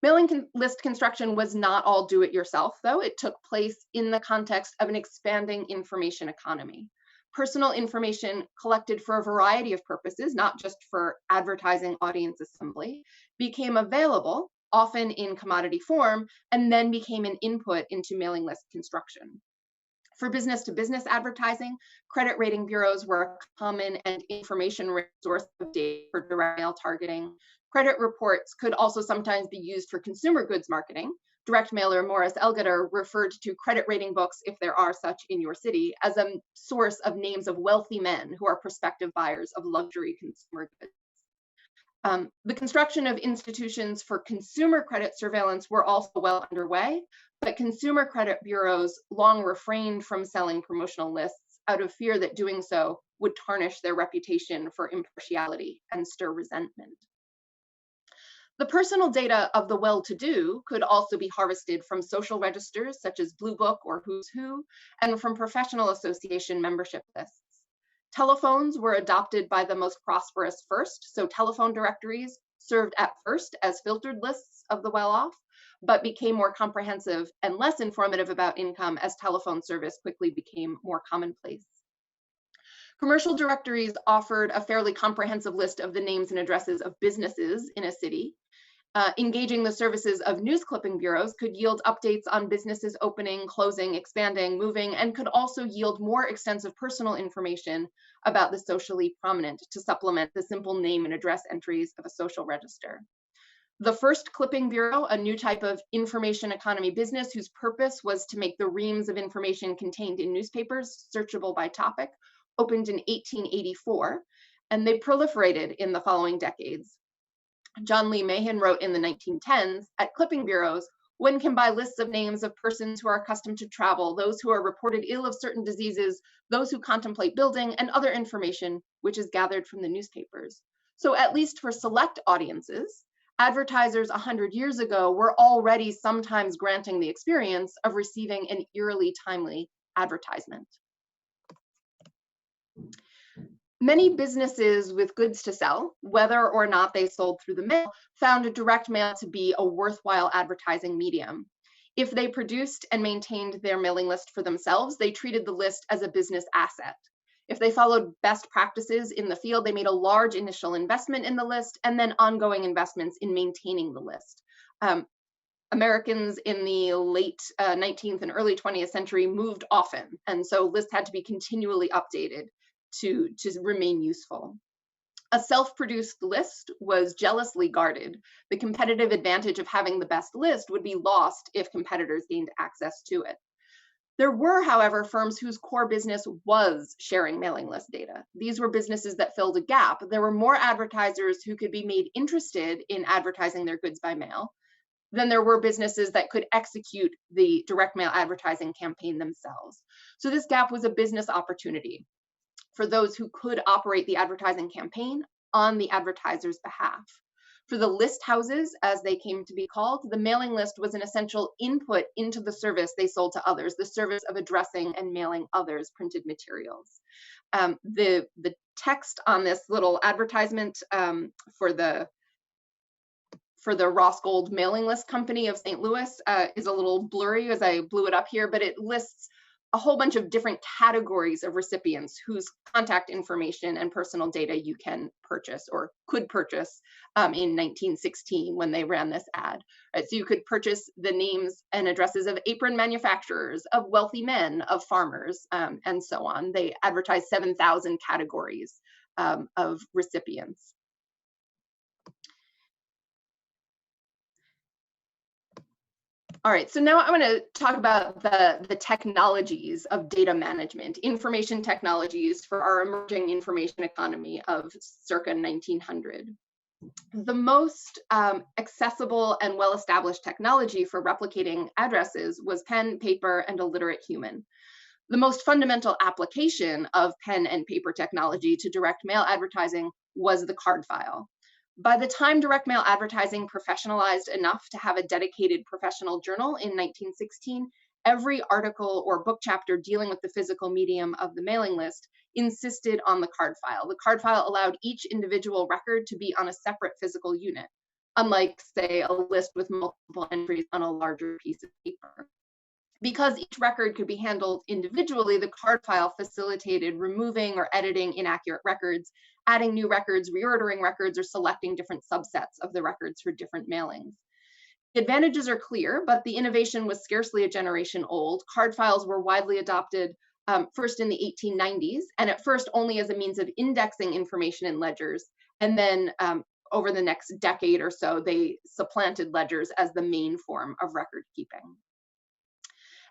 Mailing list construction was not all do-it-yourself, though. It took place in the context of an expanding information economy. Personal information collected for a variety of purposes, not just for advertising audience assembly, became available, often in commodity form, and then became an input into mailing list construction. For business-to-business advertising, credit rating bureaus were a common and information-rich source of data for direct mail targeting. Credit reports could also sometimes be used for consumer goods marketing. Direct mailer Morris Elgater referred to credit rating books, if there are such in your city, as a source of names of wealthy men who are prospective buyers of luxury consumer goods. The construction of institutions for consumer credit surveillance were also well underway, but consumer credit bureaus long refrained from selling promotional lists out of fear that doing so would tarnish their reputation for impartiality and stir resentment. The personal data of the well-to-do could also be harvested from social registers such as Blue Book or Who's Who, and from professional association membership lists. Telephones were adopted by the most prosperous first, so telephone directories served at first as filtered lists of the well-off, but became more comprehensive and less informative about income as telephone service quickly became more commonplace. Commercial directories offered a fairly comprehensive list of the names and addresses of businesses in a city. Engaging the services of news clipping bureaus could yield updates on businesses opening, closing, expanding, moving, and could also yield more extensive personal information about the socially prominent to supplement the simple name and address entries of a social register. The first clipping bureau, a new type of information economy business whose purpose was to make the reams of information contained in newspapers searchable by topic, opened in 1884, and they proliferated in the following decades. John Lee Mahan wrote in the 1910s, "At clipping bureaus, one can buy lists of names of persons who are accustomed to travel, those who are reported ill of certain diseases, those who contemplate building, and other information which is gathered from the newspapers." So at least for select audiences, advertisers 100 years ago were already sometimes granting the experience of receiving an eerily timely advertisement. Many businesses with goods to sell, whether or not they sold through the mail, found direct mail to be a worthwhile advertising medium. If they produced and maintained their mailing list for themselves, they treated the list as a business asset. If they followed best practices in the field, they made a large initial investment in the list and then ongoing investments in maintaining the list. Americans in the late 19th and early 20th century moved often, and so lists had to be continually updated to remain useful. A self-produced list was jealously guarded. The competitive advantage of having the best list would be lost if competitors gained access to it. There were, however, firms whose core business was sharing mailing list data. These were businesses that filled a gap. There were more advertisers who could be made interested in advertising their goods by mail than there were businesses that could execute the direct mail advertising campaign themselves. So this gap was a business opportunity for those who could operate the advertising campaign on the advertiser's behalf. For the list houses, as they came to be called, the mailing list was an essential input into the service they sold to others, the service of addressing and mailing others printed materials. The text on this little advertisement for the Ross Gold mailing list company of St. Louis is a little blurry as I blew it up here, but it lists a whole bunch of different categories of recipients whose contact information and personal data you can purchase or could purchase in 1916 when they ran this ad. Right, so you could purchase the names and addresses of apron manufacturers, of wealthy men, of farmers, and so on. They advertised 7,000 categories of recipients. All right, so now I'm going to talk about the technologies of data management, information technologies for our emerging information economy of circa 1900. The most accessible and well-established technology for replicating addresses was pen, paper, and a literate human. The most fundamental application of pen and paper technology to direct mail advertising was the card file. By the time direct mail advertising professionalized enough to have a dedicated professional journal in 1916, every article or book chapter dealing with the physical medium of the mailing list insisted on the card file. The card file allowed each individual record to be on a separate physical unit, unlike, say, a list with multiple entries on a larger piece of paper. Because each record could be handled individually, the card file facilitated removing or editing inaccurate records, adding new records, reordering records, or selecting different subsets of the records for different mailings. The advantages are clear, but the innovation was scarcely a generation old. Card files were widely adopted first in the 1890s, and at first only as a means of indexing information in ledgers, and then over the next decade or so, they supplanted ledgers as the main form of record keeping.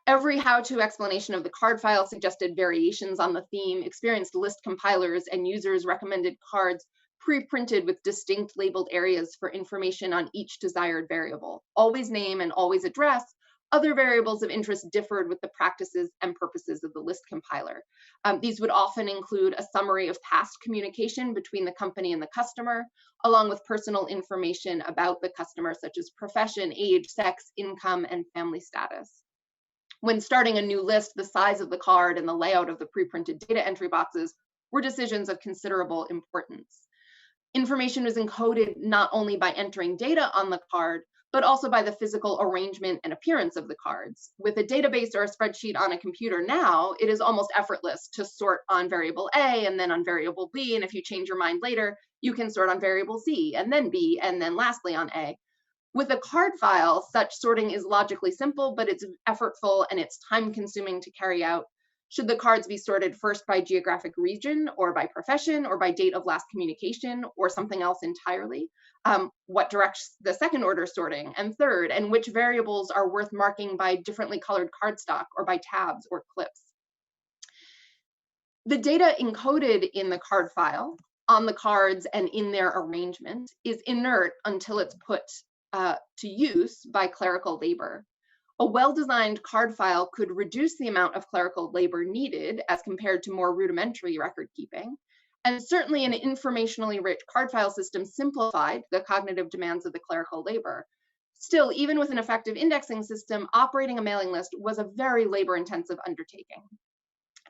Every how-to explanation of the card file suggested variations on the theme. Experienced list compilers and users recommended cards pre-printed with distinct labeled areas for information on each desired variable. Always name and always address. Other variables of interest differed with the practices and purposes of the list compiler. These would often include a summary of past communication between the company and the customer, along with personal information about the customer, such as profession, age, sex, income, and family status. When starting a new list, the size of the card and the layout of the pre-printed data entry boxes were decisions of considerable importance. Information was encoded not only by entering data on the card, but also by the physical arrangement and appearance of the cards. With a database or a spreadsheet on a computer now, it is almost effortless to sort on variable A and then on variable B, and if you change your mind later, you can sort on variable C and then B and then lastly on A. With a card file, such sorting is logically simple, but it's effortful and it's time-consuming to carry out. Should the cards be sorted first by geographic region or by profession or by date of last communication or something else entirely? What directs the second order sorting and third, and which variables are worth marking by differently colored cardstock or by tabs or clips? The data encoded in the card file, on the cards and in their arrangement is inert until it's put to use by clerical labor. A well-designed card file could reduce the amount of clerical labor needed as compared to more rudimentary record keeping. And certainly an informationally rich card file system simplified the cognitive demands of the clerical labor. Still, even with an effective indexing system, operating a mailing list was a very labor-intensive undertaking.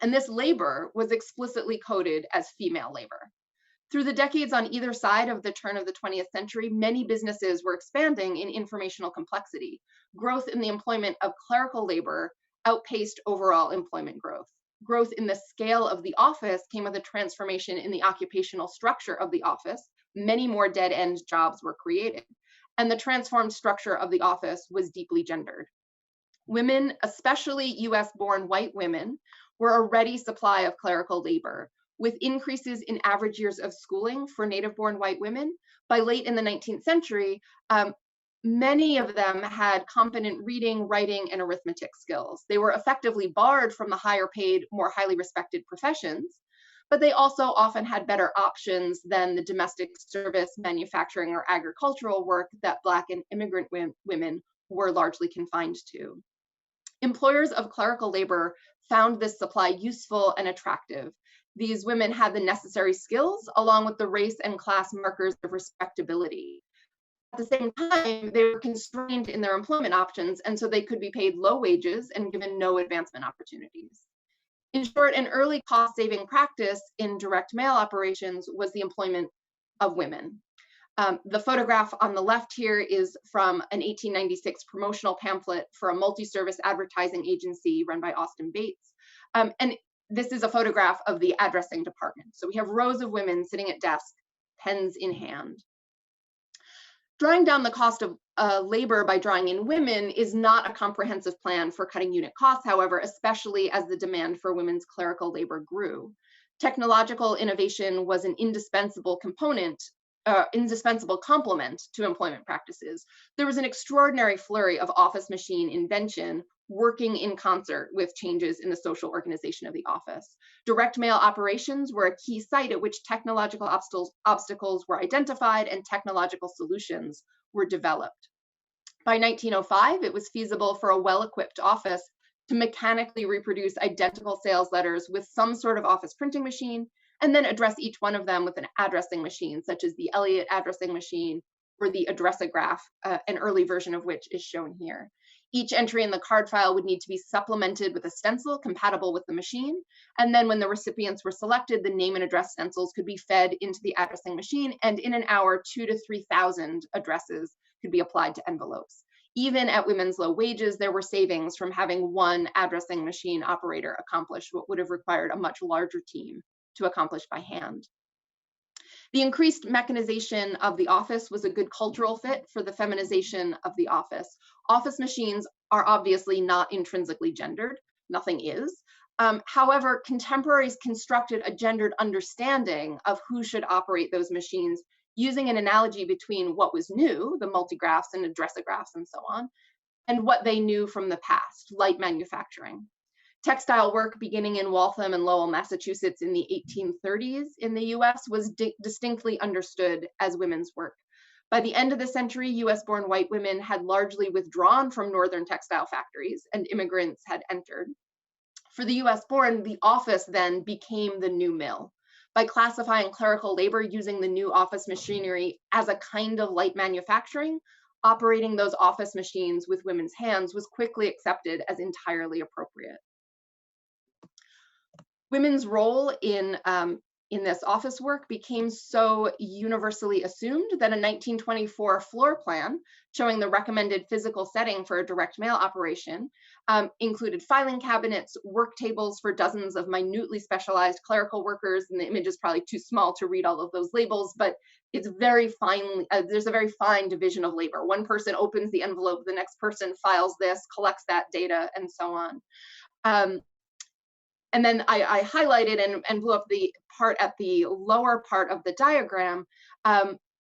And this labor was explicitly coded as female labor. Through the decades on either side of the turn of the 20th century, many businesses were expanding in informational complexity. Growth in the employment of clerical labor outpaced overall employment growth. Growth in the scale of the office came with a transformation in the occupational structure of the office. Many more dead-end jobs were created, and the transformed structure of the office was deeply gendered. Women, especially US-born white women, were a ready supply of clerical labor. With increases in average years of schooling for native-born white women, by late in the 19th century, many of them had competent reading, writing, and arithmetic skills. They were effectively barred from the higher paid, more highly respected professions, but they also often had better options than the domestic service, manufacturing, or agricultural work that Black and immigrant women were largely confined to. Employers of clerical labor found this supply useful and attractive. These women had the necessary skills along with the race and class markers of respectability. At the same time, they were constrained in their employment options, and so they could be paid low wages and given no advancement opportunities. In short, an early cost-saving practice in direct mail operations was the employment of women. The photograph on the left here is from an 1896 promotional pamphlet for a multi-service advertising agency run by Austin Bates. And this is a photograph of the addressing department. So we have rows of women sitting at desks, pens in hand. Drawing down the cost of labor by drawing in women is not a comprehensive plan for cutting unit costs, however, especially as the demand for women's clerical labor grew. Technological innovation was an indispensable complement to employment practices. There was an extraordinary flurry of office machine invention working in concert with changes in the social organization of the office. Direct mail operations were a key site at which technological obstacles were identified and technological solutions were developed. By 1905, it was feasible for a well-equipped office to mechanically reproduce identical sales letters with some sort of office printing machine, and then address each one of them with an addressing machine, such as the Elliott addressing machine or the addressograph, an early version of which is shown here. Each entry in the card file would need to be supplemented with a stencil compatible with the machine. And then when the recipients were selected, the name and address stencils could be fed into the addressing machine. And in an hour, 2,000 to 3,000 addresses could be applied to envelopes. Even at women's low wages, there were savings from having one addressing machine operator accomplish what would have required a much larger team to accomplish by hand. The increased mechanization of the office was a good cultural fit for the feminization of the office. Office machines are obviously not intrinsically gendered, nothing is. However, contemporaries constructed a gendered understanding of who should operate those machines using an analogy between what was new, the multigraphs and addressographs and so on, and what they knew from the past, light manufacturing. Textile work beginning in Waltham and Lowell, Massachusetts in the 1830s in the US was distinctly understood as women's work. By the end of the century, US-born white women had largely withdrawn from northern textile factories and immigrants had entered. For the US-born, the office then became the new mill. By classifying clerical labor using the new office machinery as a kind of light manufacturing, operating those office machines with women's hands was quickly accepted as entirely appropriate. Women's role in this office work became so universally assumed that a 1924 floor plan showing the recommended physical setting for a direct mail operation included filing cabinets, work tables for dozens of minutely specialized clerical workers, and the image is probably too small to read all of those labels, but it's very finely, there's a very fine division of labor. One person opens the envelope, the next person files this, collects that data, and so on. And then I highlighted and blew up the part at the lower part of the diagram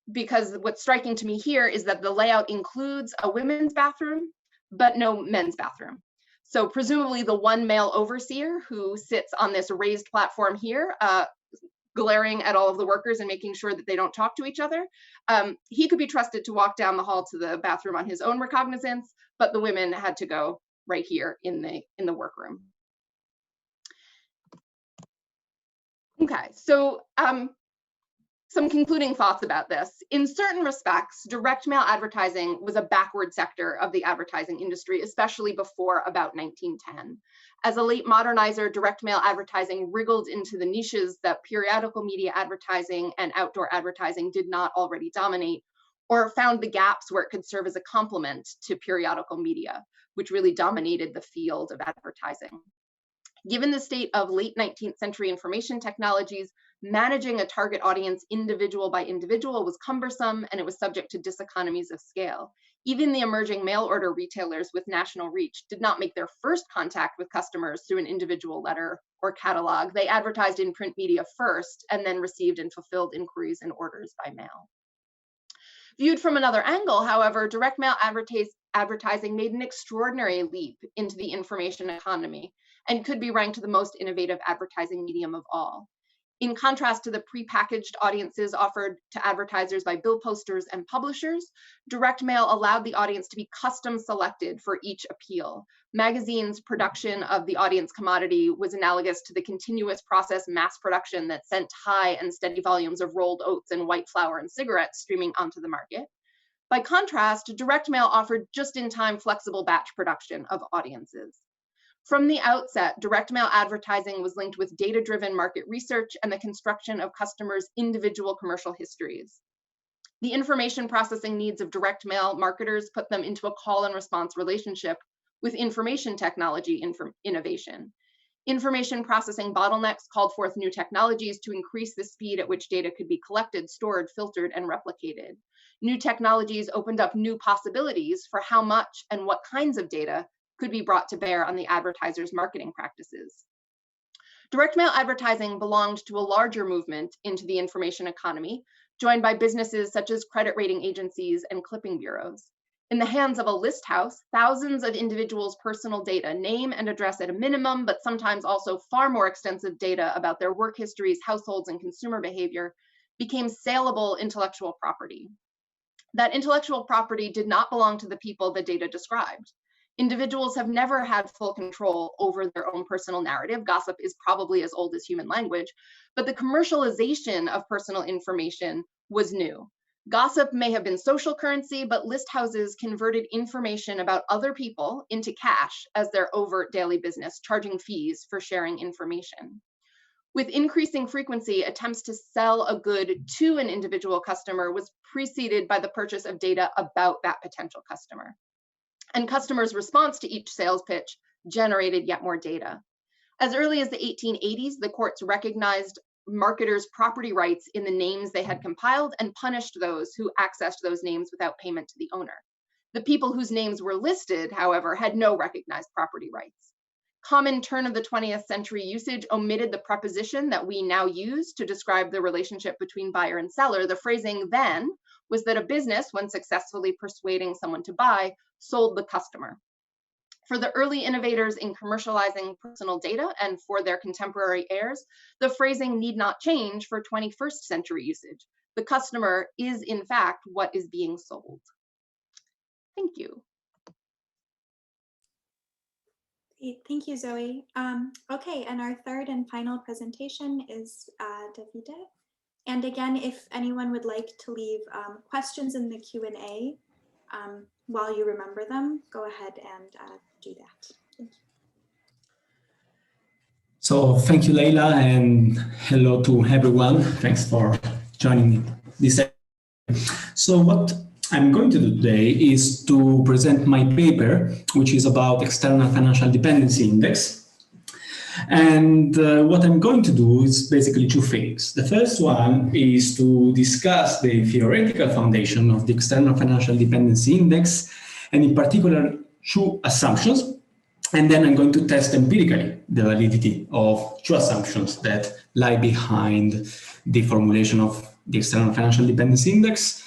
because what's striking to me here is that the layout includes a women's bathroom, but no men's bathroom. So presumably the one male overseer who sits on this raised platform here, glaring at all of the workers and making sure that they don't talk to each other, he could be trusted to walk down the hall to the bathroom on his own recognizance, but the women had to go right here in the workroom. Okay, so some concluding thoughts about this. In certain respects, direct mail advertising was a backward sector of the advertising industry, especially before about 1910. As a late modernizer, direct mail advertising wriggled into the niches that periodical media advertising and outdoor advertising did not already dominate, or found the gaps where it could serve as a complement to periodical media, which really dominated the field of advertising. Given the state of late 19th century information technologies, managing a target audience individual by individual was cumbersome and it was subject to diseconomies of scale. Even the emerging mail order retailers with national reach did not make their first contact with customers through an individual letter or catalog. They advertised in print media first and then received and fulfilled inquiries and orders by mail. Viewed from another angle, however, direct mail advertising made an extraordinary leap into the information economy and could be ranked the most innovative advertising medium of all. In contrast to the prepackaged audiences offered to advertisers by bill posters and publishers, direct mail allowed the audience to be custom selected for each appeal. Magazines' production of the audience commodity was analogous to the continuous process mass production that sent high and steady volumes of rolled oats and white flour and cigarettes streaming onto the market. By contrast, direct mail offered just-in-time flexible batch production of audiences. From the outset, direct mail advertising was linked with data-driven market research and the construction of customers' individual commercial histories. The information processing needs of direct mail marketers put them into a call and response relationship with information technology innovation. Information processing bottlenecks called forth new technologies to increase the speed at which data could be collected, stored, filtered, and replicated. New technologies opened up new possibilities for how much and what kinds of data could be brought to bear on the advertiser's marketing practices. Direct mail advertising belonged to a larger movement into the information economy, joined by businesses such as credit rating agencies and clipping bureaus. In the hands of a list house, thousands of individuals' personal data, name and address at a minimum, but sometimes also far more extensive data about their work histories, households, and consumer behavior, became saleable intellectual property. That intellectual property did not belong to the people the data described. Individuals have never had full control over their own personal narrative. Gossip is probably as old as human language, but the commercialization of personal information was new. Gossip may have been social currency, but list houses converted information about other people into cash as their overt daily business, charging fees for sharing information. With increasing frequency, attempts to sell a good to an individual customer was preceded by the purchase of data about that potential customer. And customers' response to each sales pitch generated yet more data. As early as the 1880s, the courts recognized marketers' property rights in the names they had compiled and punished those who accessed those names without payment to the owner. The people whose names were listed, however, had no recognized property rights. Common turn of the 20th century usage omitted the preposition that we now use to describe the relationship between buyer and seller. The phrasing then was that a business, when successfully persuading someone to buy, sold the customer. For the early innovators in commercializing personal data and for their contemporary heirs, the phrasing need not change for 21st century usage. The customer is, in fact, what is being sold. Thank you. Thank you, Zoe. Okay, and our third and final presentation is Davide. And again, if anyone would like to leave questions in the Q&A while you remember them, go ahead and do that. Thank you. So thank you, Leila, and hello to everyone. Thanks for joining this. So what I'm going to do today is to present my paper, which is about External Financial Dependency Index. And what I'm going to do is basically two things. The first one is to discuss the theoretical foundation of the External Financial Dependency Index, and in particular, two assumptions. And then I'm going to test empirically the validity of two assumptions that lie behind the formulation of the External Financial Dependency Index.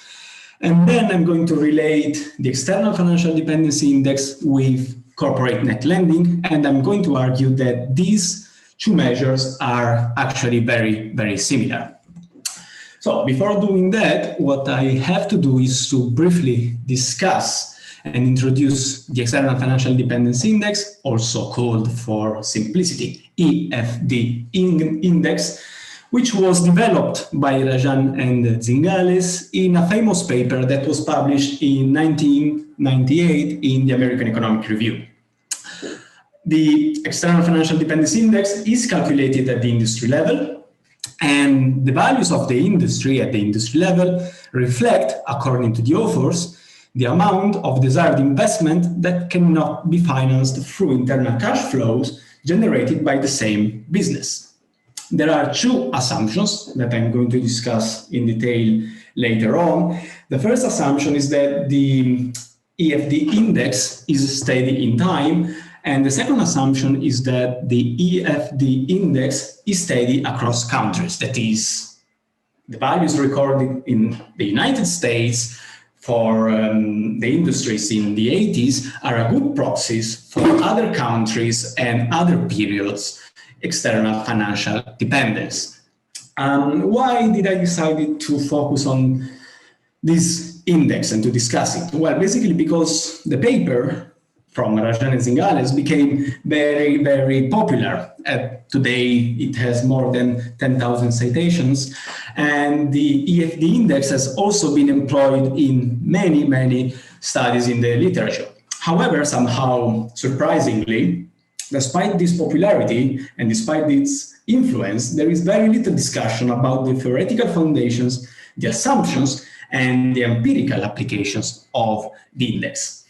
And then I'm going to relate the External Financial Dependency Index with corporate net lending, and I'm going to argue that these two measures are actually very, very similar. So before doing that, what I have to do is to briefly discuss and introduce the External Financial Dependency Index, also called for simplicity EFD Index, which was developed by Rajan and Zingales in a famous paper that was published in 1998 in the American Economic Review. The External Financial Dependency Index is calculated at the industry level, and the values of the industry at the industry level reflect, according to the authors, the amount of desired investment that cannot be financed through internal cash flows generated by the same business. There are two assumptions that I'm going to discuss in detail later on. The first assumption is that the EFD index is steady in time, and the second assumption is that the EFD index is steady across countries. That is, the values recorded in the United States for the industries in the 80s are a good proxies for other countries and other periods external financial dependence. Why did I decide to focus on this index and to discuss it? Well, basically because the paper from Rajan and Zingales became very, very popular. Today, it has more than 10,000 citations. And the EFD index has also been employed in many, many studies in the literature. However, somehow, surprisingly, Despite this popularity and despite its influence, there is very little discussion about the theoretical foundations, the assumptions, and the empirical applications of the index.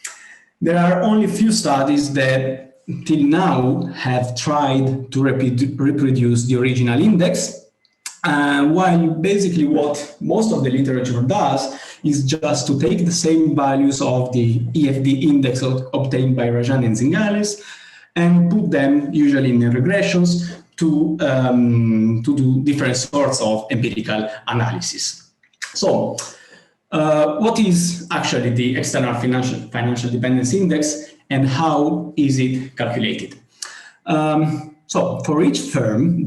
There are only few studies that till now have tried to reproduce the original index, while basically what most of the literature does is just to take the same values of the EFD index obtained by Rajan and Zingales and put them usually in regressions to do different sorts of empirical analysis. So, what is actually the External Financial Dependency Index and how is it calculated? So, for each firm,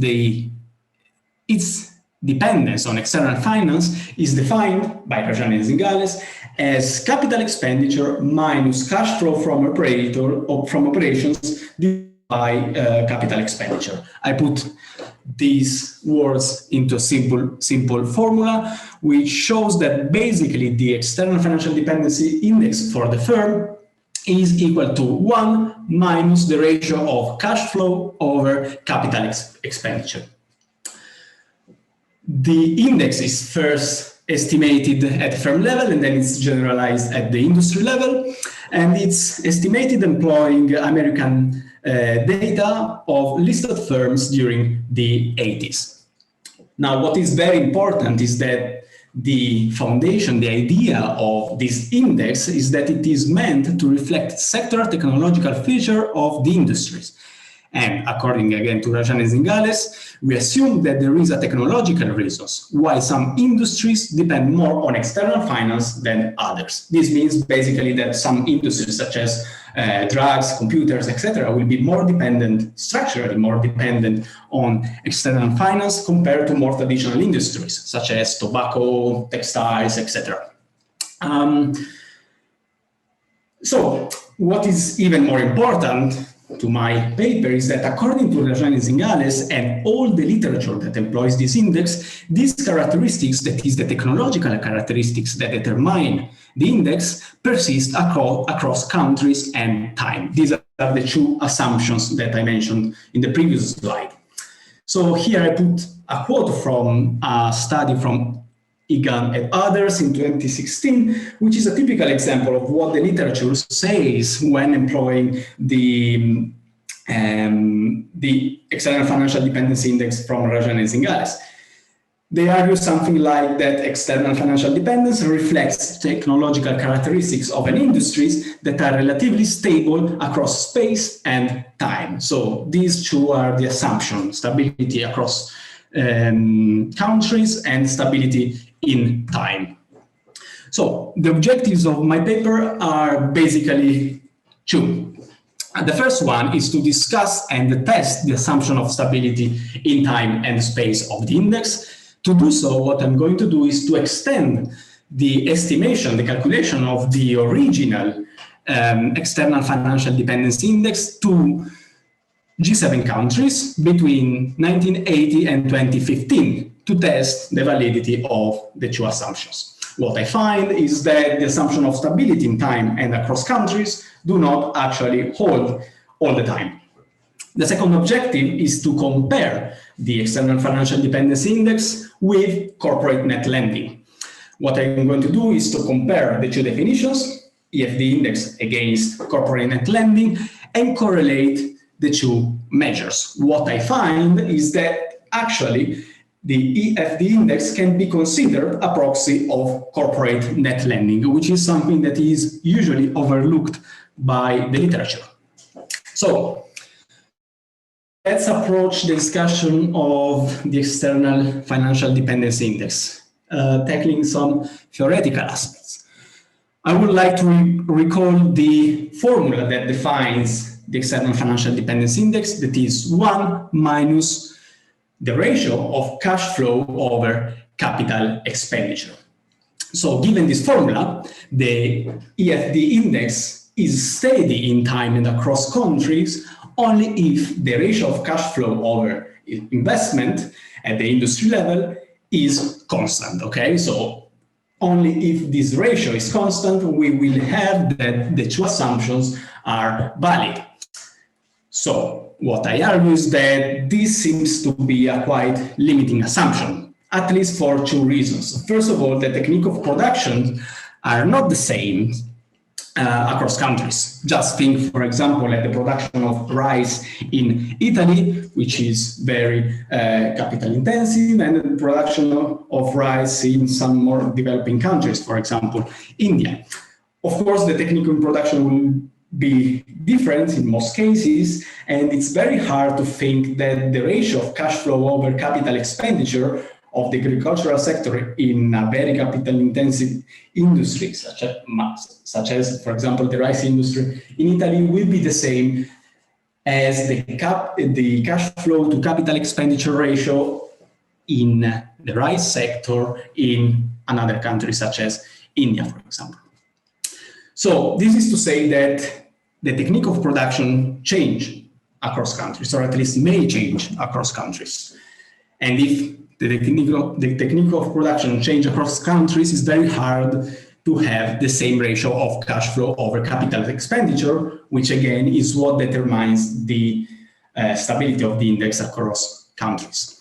its dependence on external finance is defined by Rajan and Zingales as capital expenditure minus cash flow from operations divided by capital expenditure. I put these words into a simple formula, which shows that basically the External Financial Dependency Index for the firm is equal to 1 minus the ratio of cash flow over capital expenditure. The index is first estimated at firm level and then it's generalized at the industry level, and it's estimated employing American data of listed firms during the 80s. Now, what is very important is that the foundation, the idea of this index is that it is meant to reflect sector technological feature of the industries. And according again to Rajan and Zingales, we assume that there is a technological reasons why some industries depend more on external finance than others. This means basically that some industries such as drugs, computers, etc. will be more dependent, structurally more dependent on external finance compared to more traditional industries such as tobacco, textiles, etc. So what is even more important to my paper is that according to Rajan and Zingales and all the literature that employs this index, these characteristics, that is the technological characteristics that determine the index, persist across countries and time. These are the two assumptions that I mentioned in the previous slide. So here I put a quote from a study from Egan and others in 2016, which is a typical example of what the literature says when employing the External Financial Dependency Index from Rajan and Zingales. They argue something like that external financial dependence reflects technological characteristics of an industries that are relatively stable across space and time. So these two are the assumptions: stability across countries and stability in time. So the objectives of my paper are basically two. The first one is to discuss and test the assumption of stability in time and space of the index. To do so, what I'm going to do is to extend the estimation, the calculation of the original External Financial Dependency Index to G7 countries between 1980 and 2015 to test the validity of the two assumptions. What I find is that the assumption of stability in time and across countries do not actually hold all the time. The second objective is to compare the External Financial Dependency Index with corporate net lending. What I'm going to do is to compare the two definitions, EFD index against corporate net lending, and correlate the two measures. What I find is that actually the EFD index can be considered a proxy of corporate net lending, which is something that is usually overlooked by the literature. So let's approach the discussion of the External Financial Dependency Index, tackling some theoretical aspects. I would like to recall the formula that defines the External Financial Dependency Index, that is 1 minus the ratio of cash flow over capital expenditure. So given this formula, the EFD index is steady in time and across countries only if the ratio of cash flow over investment at the industry level is constant, okay? So only if this ratio is constant, we will have that the two assumptions are valid. So what I argue is that this seems to be a quite limiting assumption, at least for two reasons. First of all, the technique of production are not the same across countries. Just think, for example, at the production of rice in Italy, which is very capital intensive, and the production of rice in some more developing countries, for example, India. Of course, the technique of production will be different in most cases, and it's very hard to think that the ratio of cash flow over capital expenditure of the agricultural sector in a very capital-intensive industry, such as, for example, the rice industry in Italy, will be the same as the cash flow to capital expenditure ratio in the rice sector in another country, such as India, for example. So this is to say that the technique of production change across countries, or at least may change across countries. And if the technique of production change across countries, is very hard to have the same ratio of cash flow over capital expenditure, which again is what determines the stability of the index across countries.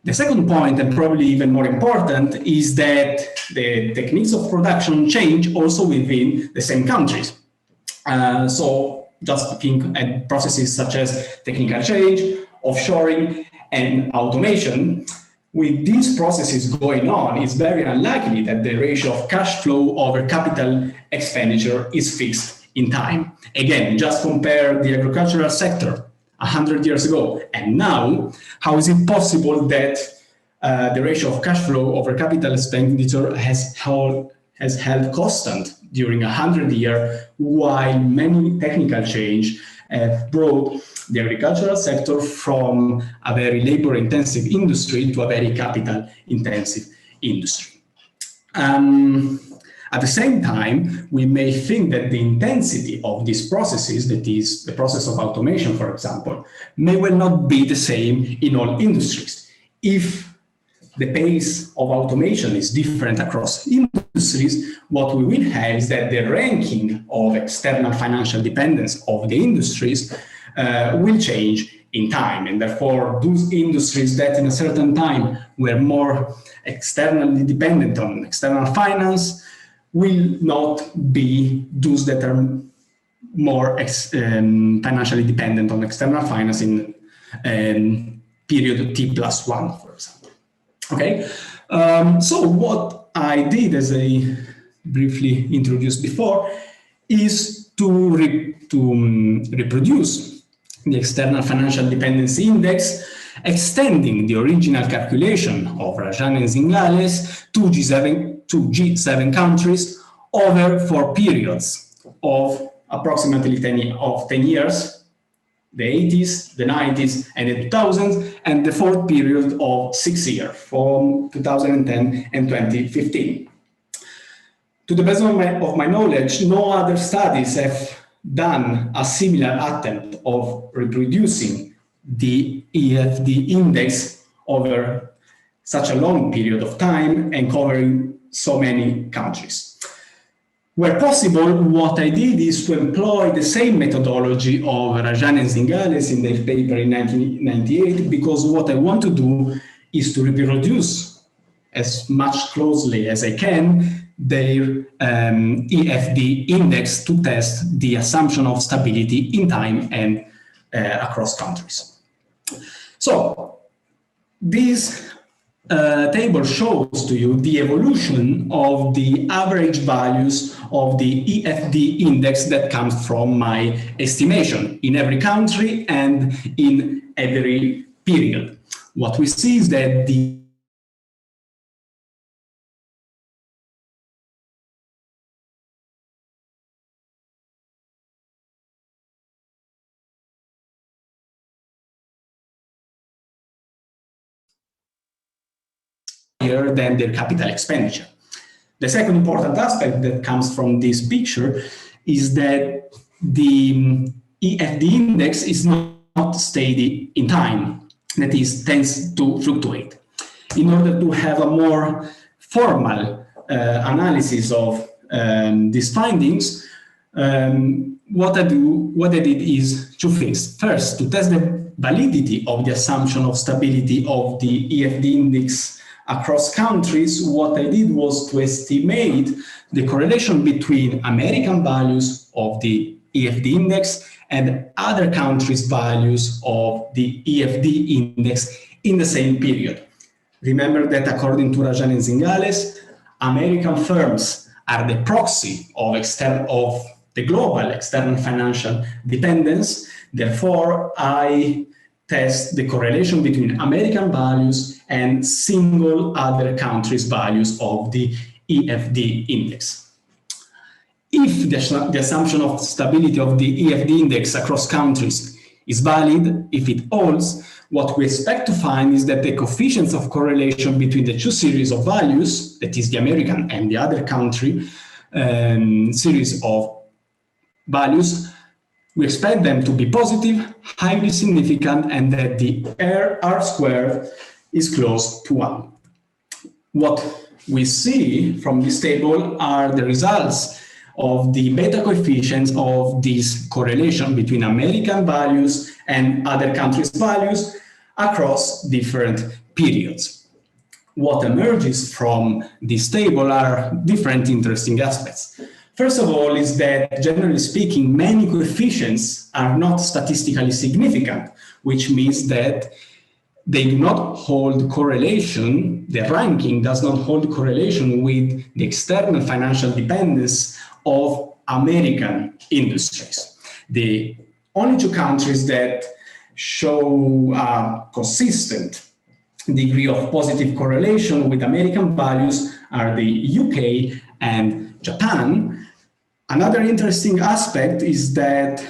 The second point, and probably even more important, is that the techniques of production change also within the same countries. So just think at processes such as technical change, offshoring, and automation. With these processes going on, it's very unlikely that the ratio of cash flow over capital expenditure is fixed in time. Again, just compare the agricultural sector 100 years ago and now. How is it possible that the ratio of cash flow over capital expenditure has held constant during 100 years, while many technical change have brought the agricultural sector from a very labor-intensive industry to a very capital-intensive industry. At the same time, we may think that the intensity of these processes, that is, the process of automation, for example, may well not be the same in all industries. If the pace of automation is different across industries, what we will have is that the ranking of external financial dependence of the industries will change in time, and therefore those industries that in a certain time were more externally dependent on external finance will not be those that are more financially dependent on external finance in period T+1, for example. Okay, so what I did, as I briefly introduced before, is to reproduce the External Financial Dependency Index, extending the original calculation of Rajan and Zingales to G7 countries over 4 periods of approximately 10 years, the 80s, the 90s, and the 2000s, and the 4th period of 6 years, from 2010 and 2015. To the best of my knowledge, no other studies have done a similar attempt of reproducing the EFD index over such a long period of time and covering so many countries. Where possible, what I did is to employ the same methodology of Rajan and Zingales in their paper in 1998, because what I want to do is to reproduce as much closely as I can their EFD index to test the assumption of stability in time and across countries. So this table shows to you the evolution of the average values of the EFD index that comes from my estimation in every country and in every period. What we see is that the than their capital expenditure. The second important aspect that comes from this picture is that the EFD index is not steady in time, that is, tends to fluctuate. In order to have a more formal analysis of these findings, what I did is two things. First, to test the validity of the assumption of stability of the EFD index across countries, what I did was to estimate the correlation between American values of the EFD index and other countries' values of the EFD index in the same period. Remember that according to Rajan and Zingales, American firms are the proxy of the global external financial dependence. Therefore, I test the correlation between American values and single other countries' values of the EFD index. If the assumption of stability of the EFD index across countries is valid, if it holds, what we expect to find is that the coefficients of correlation between the two series of values, that is the American and the other country series of values, we expect them to be positive, highly significant, and that the R squared is close to 1. What we see from this table are the results of the beta coefficients of this correlation between American values and other countries' values across different periods. What emerges from this table are different interesting aspects. First of all is that, generally speaking, many coefficients are not statistically significant, which means that they do not hold correlation, the ranking does not hold correlation with the external financial dependence of American industries. The only two countries that show a consistent degree of positive correlation with American values are the UK and Japan. Another interesting aspect is that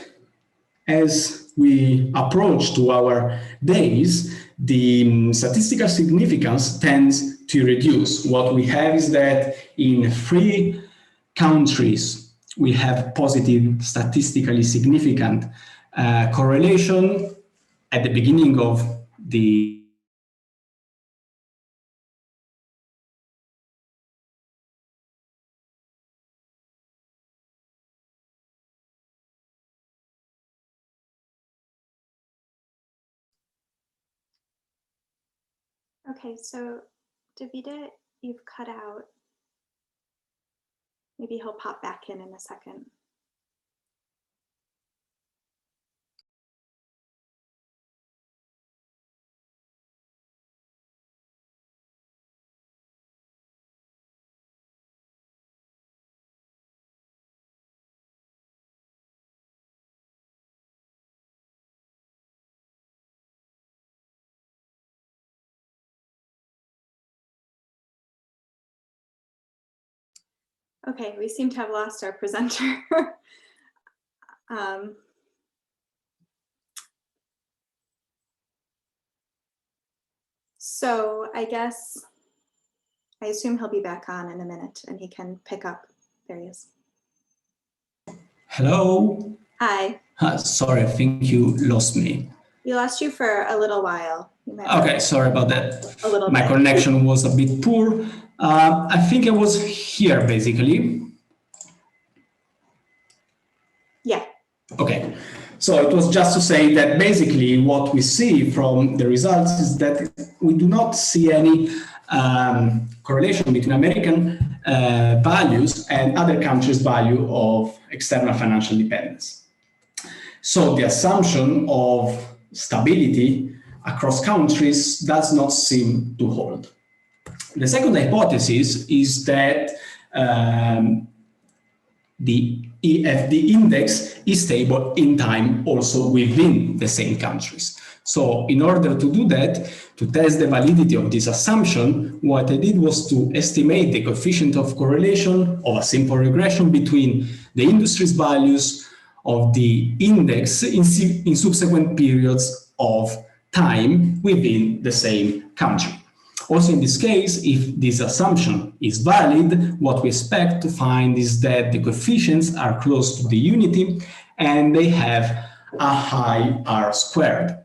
as we approach to our days, the statistical significance tends to reduce. What we have is that in 3 countries, we have positive, statistically significant correlation at the beginning of the Okay, so Davide, you've cut out. Maybe he'll pop back in a second. Okay, we seem to have lost our presenter. So I assume he'll be back on in a minute and he can pick up. There he is. Hello. Hi. Sorry, I think you lost me. We lost you for a little while. Okay, sorry about that. A little My bit. connection was a bit poor. I think I was here basically. Yeah. Okay, so it was just to say that basically what we see from the results is that we do not see any correlation between American values and other countries' value of external financial dependence. So the assumption of stability across countries does not seem to hold. The second hypothesis is that the EFD index is stable in time also within the same countries. So in order to do that, to test the validity of this assumption, what I did was to estimate the coefficient of correlation of a simple regression between the industry's values of the index in subsequent periods of time within the same country. Also in this case, if this assumption is valid, what we expect to find is that the coefficients are close to the unity and they have a high R squared.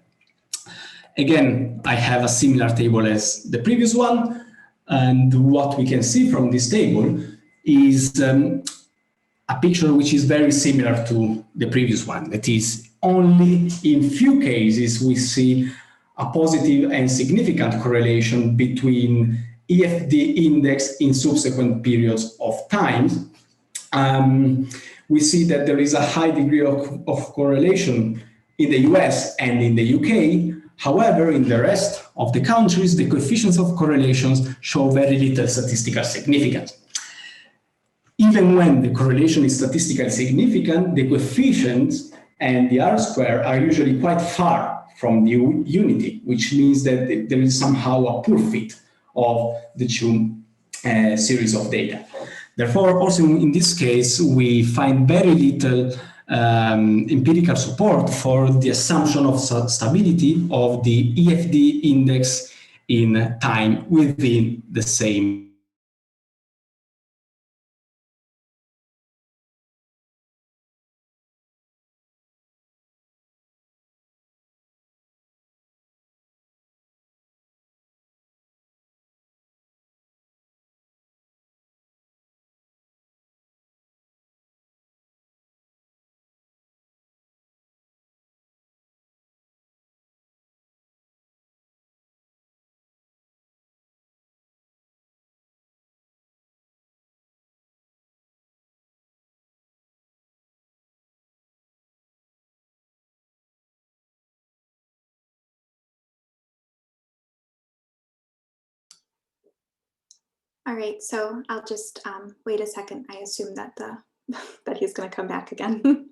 Again, I have a similar table as the previous one, and what we can see from this table is a a picture which is very similar to the previous one. That is, only in few cases we see a positive and significant correlation between EFD index in subsequent periods of time. We see that there is a high degree of correlation in the US and in the UK. However, in the rest of the countries, the coefficients of correlations show very little statistical significance. Even when the correlation is statistically significant, the coefficients and the R-square are usually quite far from the unity, which means that there is somehow a poor fit of the two series of data. Therefore, also in this case, we find very little empirical support for the assumption of stability of the EFD index in time within the same. All right, so I'll just wait a second. I assume that that he's going to come back again.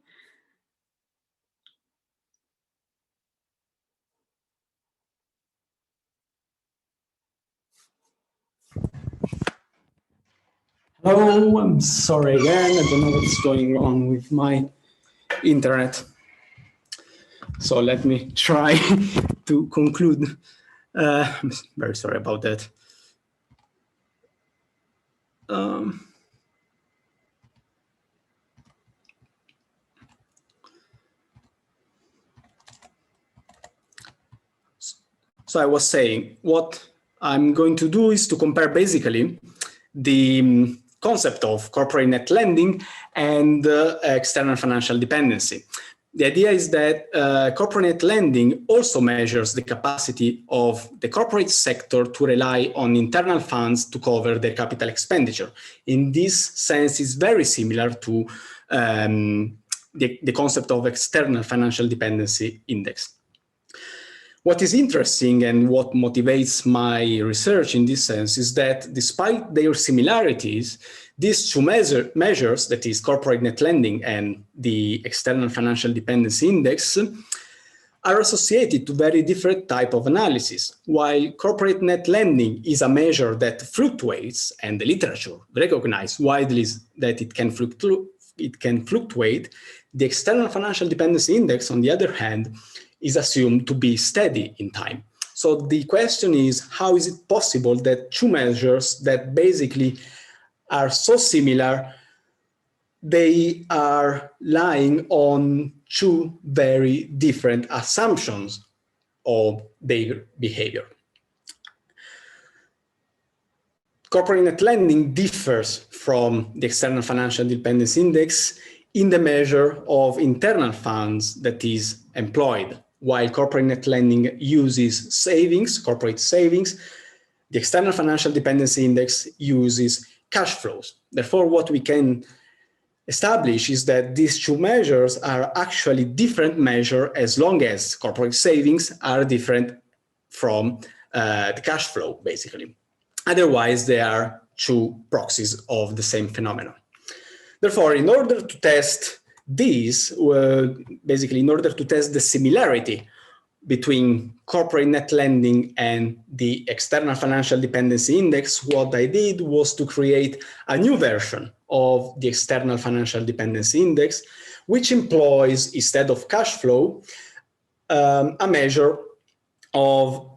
Hello, I'm sorry again. I don't know what's going on with my internet. So let me try to conclude. I'm very sorry about that. So I was saying, what I'm going to do is to compare basically the concept of corporate net lending and external financial dependency. The idea is that corporate net lending also measures the capacity of the corporate sector to rely on internal funds to cover their capital expenditure. In this sense, it's very similar to the concept of external financial dependency index. What is interesting and what motivates my research in this sense is that despite their similarities, these two measures, that is corporate net lending and the external financial dependency index, are associated to very different type of analysis. While corporate net lending is a measure that fluctuates, and the literature recognizes widely that it can fluctuate, the external financial dependency index, on the other hand, is assumed to be steady in time. So the question is, how is it possible that two measures that basically are so similar, they are lying on two very different assumptions of their behavior? Corporate net lending differs from the external financial dependency index in the measure of internal funds that is employed. While corporate net lending uses savings, corporate savings, the external financial dependency index uses cash flows. Therefore, what we can establish is that these two measures are actually different measures as long as corporate savings are different from the cash flow, basically. Otherwise, they are two proxies of the same phenomenon. Therefore, in order to test these, basically in order to test the similarity between corporate net lending and the external financial dependency index, what I did was to create a new version of the external financial dependency index, which employs, instead of cash flow, a measure of,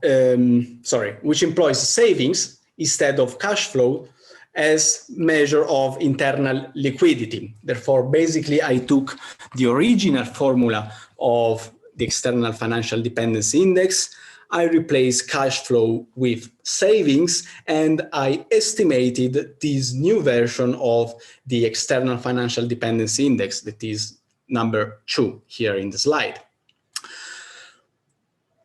which employs savings instead of cash flow as measure of internal liquidity. Therefore, basically, I took the original formula of the external financial dependency index, I replaced cash flow with savings, and I estimated this new version of the External Financial Dependency Index, that is number 2 here in the slide.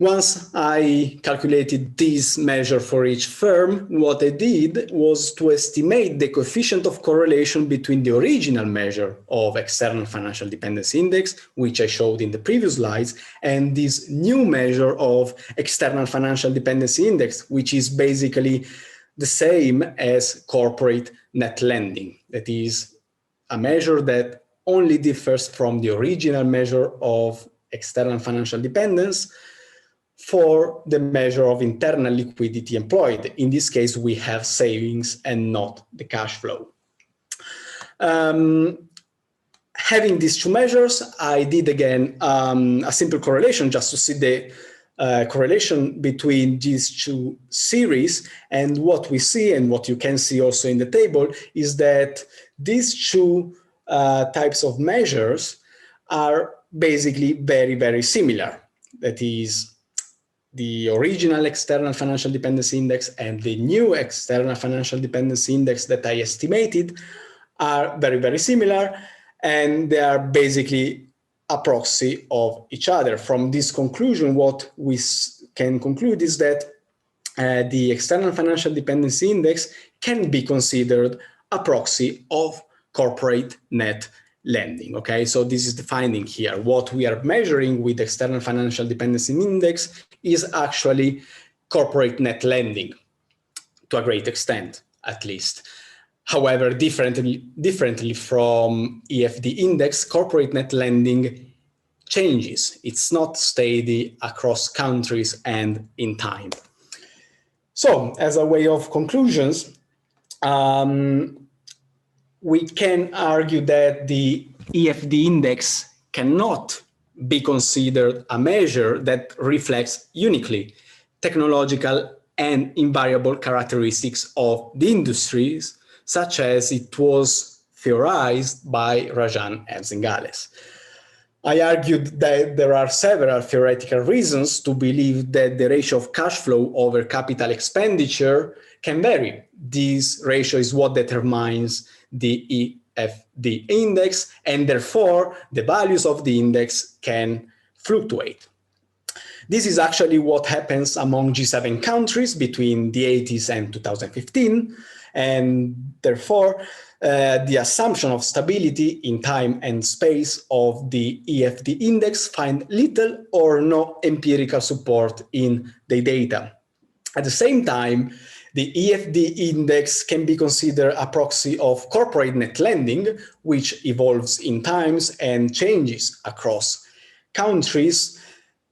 Once I calculated this measure for each firm, what I did was to estimate the coefficient of correlation between the original measure of External Financial Dependency Index, which I showed in the previous slides, and this new measure of External Financial Dependency Index, which is basically the same as corporate net lending. That is a measure that only differs from the original measure of External Financial Dependence for the measure of internal liquidity employed. In this case, we have savings and not the cash flow. Having these two measures, I did again a simple correlation just to see the correlation between these two series. And what we see, and what you can see also in the table, is that these two types of measures are basically very, very similar. That is, the original External Financial Dependency Index and the new External Financial Dependency Index that I estimated are very, very similar, and they are basically a proxy of each other. From this conclusion, what we can conclude is that the External Financial Dependency Index can be considered a proxy of corporate net lending. Okay, so this is the finding here. What we are measuring with External Financial Dependency Index is actually corporate net lending, to a great extent, at least. However, differently from EFD index, corporate net lending changes. It's not steady across countries and in time. So, as a way of conclusions, we can argue that the EFD index cannot be considered a measure that reflects uniquely technological and invariable characteristics of the industries, such as it was theorized by Rajan and Zingales. I argued that there are several theoretical reasons to believe that the ratio of cash flow over capital expenditure can vary. This ratio is what determines the EFD index, and therefore the values of the index can fluctuate. This is actually what happens among G7 countries between the 80s and 2015, and therefore the assumption of stability in time and space of the EFD index find little or no empirical support in the data. At the same time, the EFD index can be considered a proxy of corporate net lending, which evolves in times and changes across countries,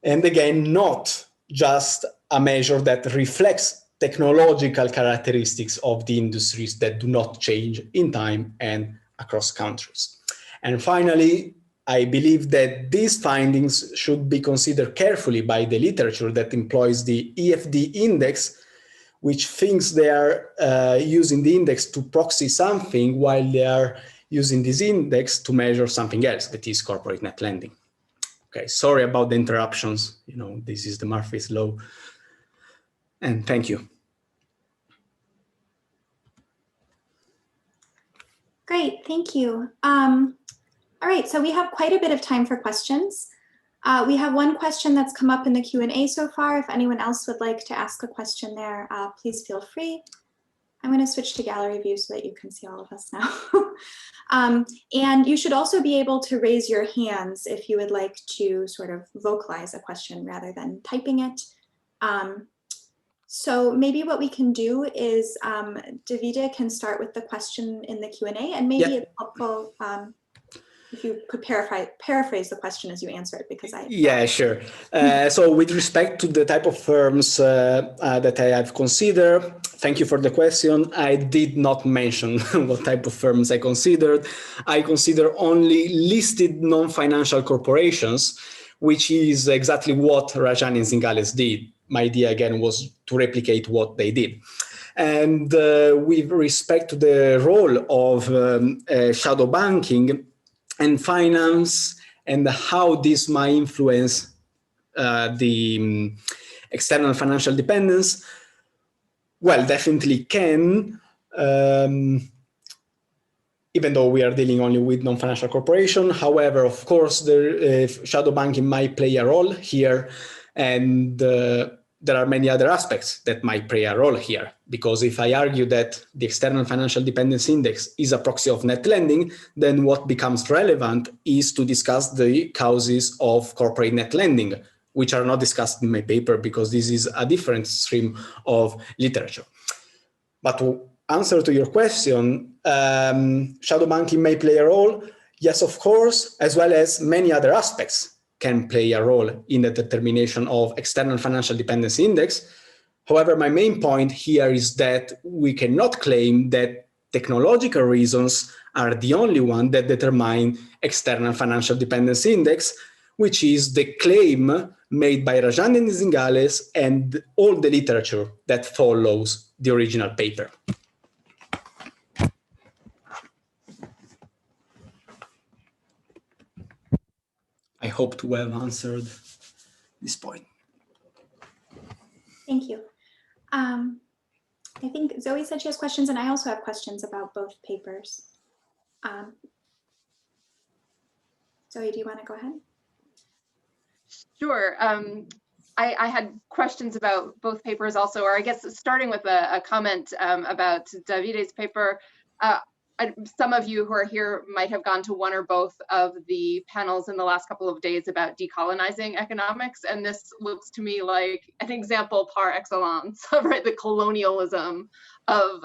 and again, not just a measure that reflects technological characteristics of the industries that do not change in time and across countries. And finally, I believe that these findings should be considered carefully by the literature that employs the EFD index, which thinks they are using the index to proxy something while they are using this index to measure something else, that is corporate net lending. Okay, sorry about the interruptions. You know, this is the Murphy's Law. And thank you. Great, thank you. All right, so we have quite a bit of time for questions. We have one question that's come up in the Q&A so far. If anyone else would like to ask a question there, please feel free. I'm going to switch to gallery view so that you can see all of us now. And you should also be able to raise your hands if you would like to sort of vocalize a question rather than typing it. So maybe what we can do is Davide can start with the question in the Q&A, and maybe it's helpful if you could paraphrase the question as you answer it, because I... Yeah, sure. So with respect to the type of firms that I have considered, thank you for the question. I did not mention what type of firms I considered. I consider only listed non-financial corporations, which is exactly what Rajan and Zingales did. My idea, again, was to replicate what they did. And with respect to the role of shadow banking and finance and how this might influence the external financial dependence? Well, definitely can, even though we are dealing only with non-financial corporation. However, of course, shadow banking might play a role here, and there are many other aspects that might play a role here. Because if I argue that the External Financial Dependency Index is a proxy of net lending, then what becomes relevant is to discuss the causes of corporate net lending, which are not discussed in my paper because this is a different stream of literature. But to answer to your question, shadow banking may play a role. Yes, of course, as well as many other aspects can play a role in the determination of External Financial Dependency Index. However, my main point here is that we cannot claim that technological reasons are the only one that determine External Financial Dependency Index, which is the claim made by Rajan and Zingales and all the literature that follows the original paper. I hope to have answered this point. Thank you. I think Zoe said she has questions, and I also have questions about both papers. Zoe, do you want to go ahead? Sure. I had questions about both papers also, or I guess starting with a comment about Davide's paper. Some of you who are here might have gone to one or both of the panels in the last couple of days about decolonizing economics, and this looks to me like an example par excellence of the colonialism of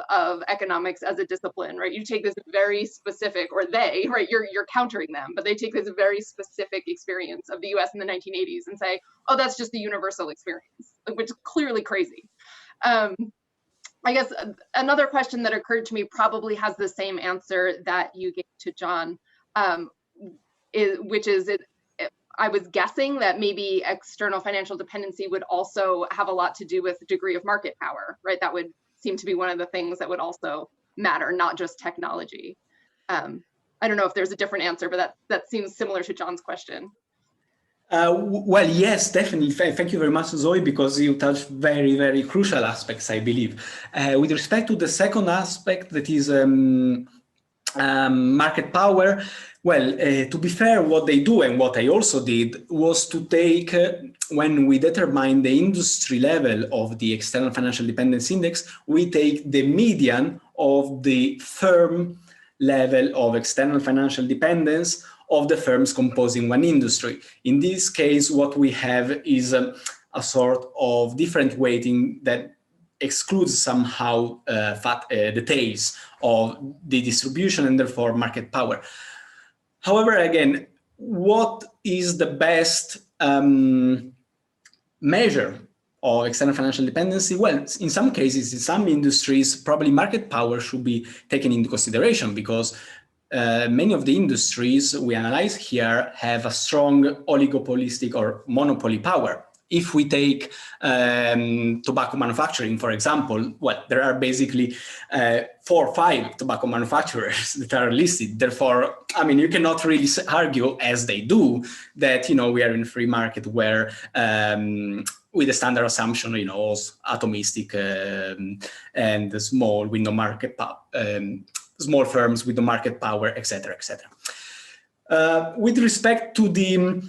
economics as a discipline, right? You take this very specific, or they, right? You're countering them, but they take this very specific experience of the U.S. in the 1980s and say, oh, that's just the universal experience, which is clearly crazy. I guess another question that occurred to me probably has the same answer that you gave to John, which is I was guessing that maybe external financial dependency would also have a lot to do with degree of market power, right? That would seem to be one of the things that would also matter, not just technology. I don't know if there's a different answer, but that seems similar to John's question. Well, yes, definitely. Thank you very much, Zoe, because you touched very, very crucial aspects, I believe. With respect to the second aspect, that is market power, well, to be fair, what they do and what I also did was to take, when we determine the industry level of the External Financial Dependency Index, we take the median of the firm level of external financial dependence of the firms composing one industry. In this case, what we have is a sort of different weighting that excludes somehow details of the distribution and therefore market power. However, again, what is the best measure of external financial dependency? Well, in some cases, in some industries, probably market power should be taken into consideration because many of the industries we analyze here have a strong oligopolistic or monopoly power. If we take tobacco manufacturing, for example, well, there are basically 4 or 5 tobacco manufacturers that are listed. Therefore, I mean, you cannot really argue, as they do, that, you know, we are in a free market where with the standard assumption, you know, atomistic and small with no market power, small firms with no market power, etc., etc. With respect to the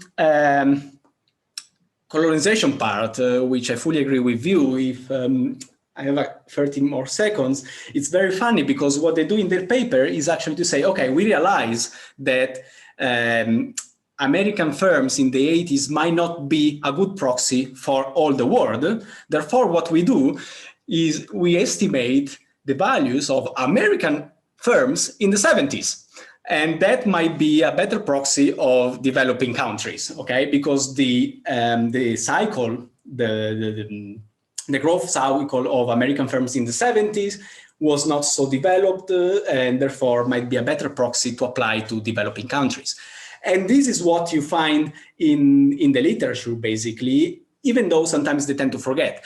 colonization part, which I fully agree with you, if I have 30 more seconds, it's very funny because what they do in their paper is actually to say, okay, we realize that American firms in the 80s might not be a good proxy for all the world. Therefore, what we do is we estimate the values of American firms in the 70s. And that might be a better proxy of developing countries, okay? Because the cycle, the growth cycle of American firms in the 70s was not so developed and therefore might be a better proxy to apply to developing countries. And this is what you find in the literature, basically, even though sometimes they tend to forget.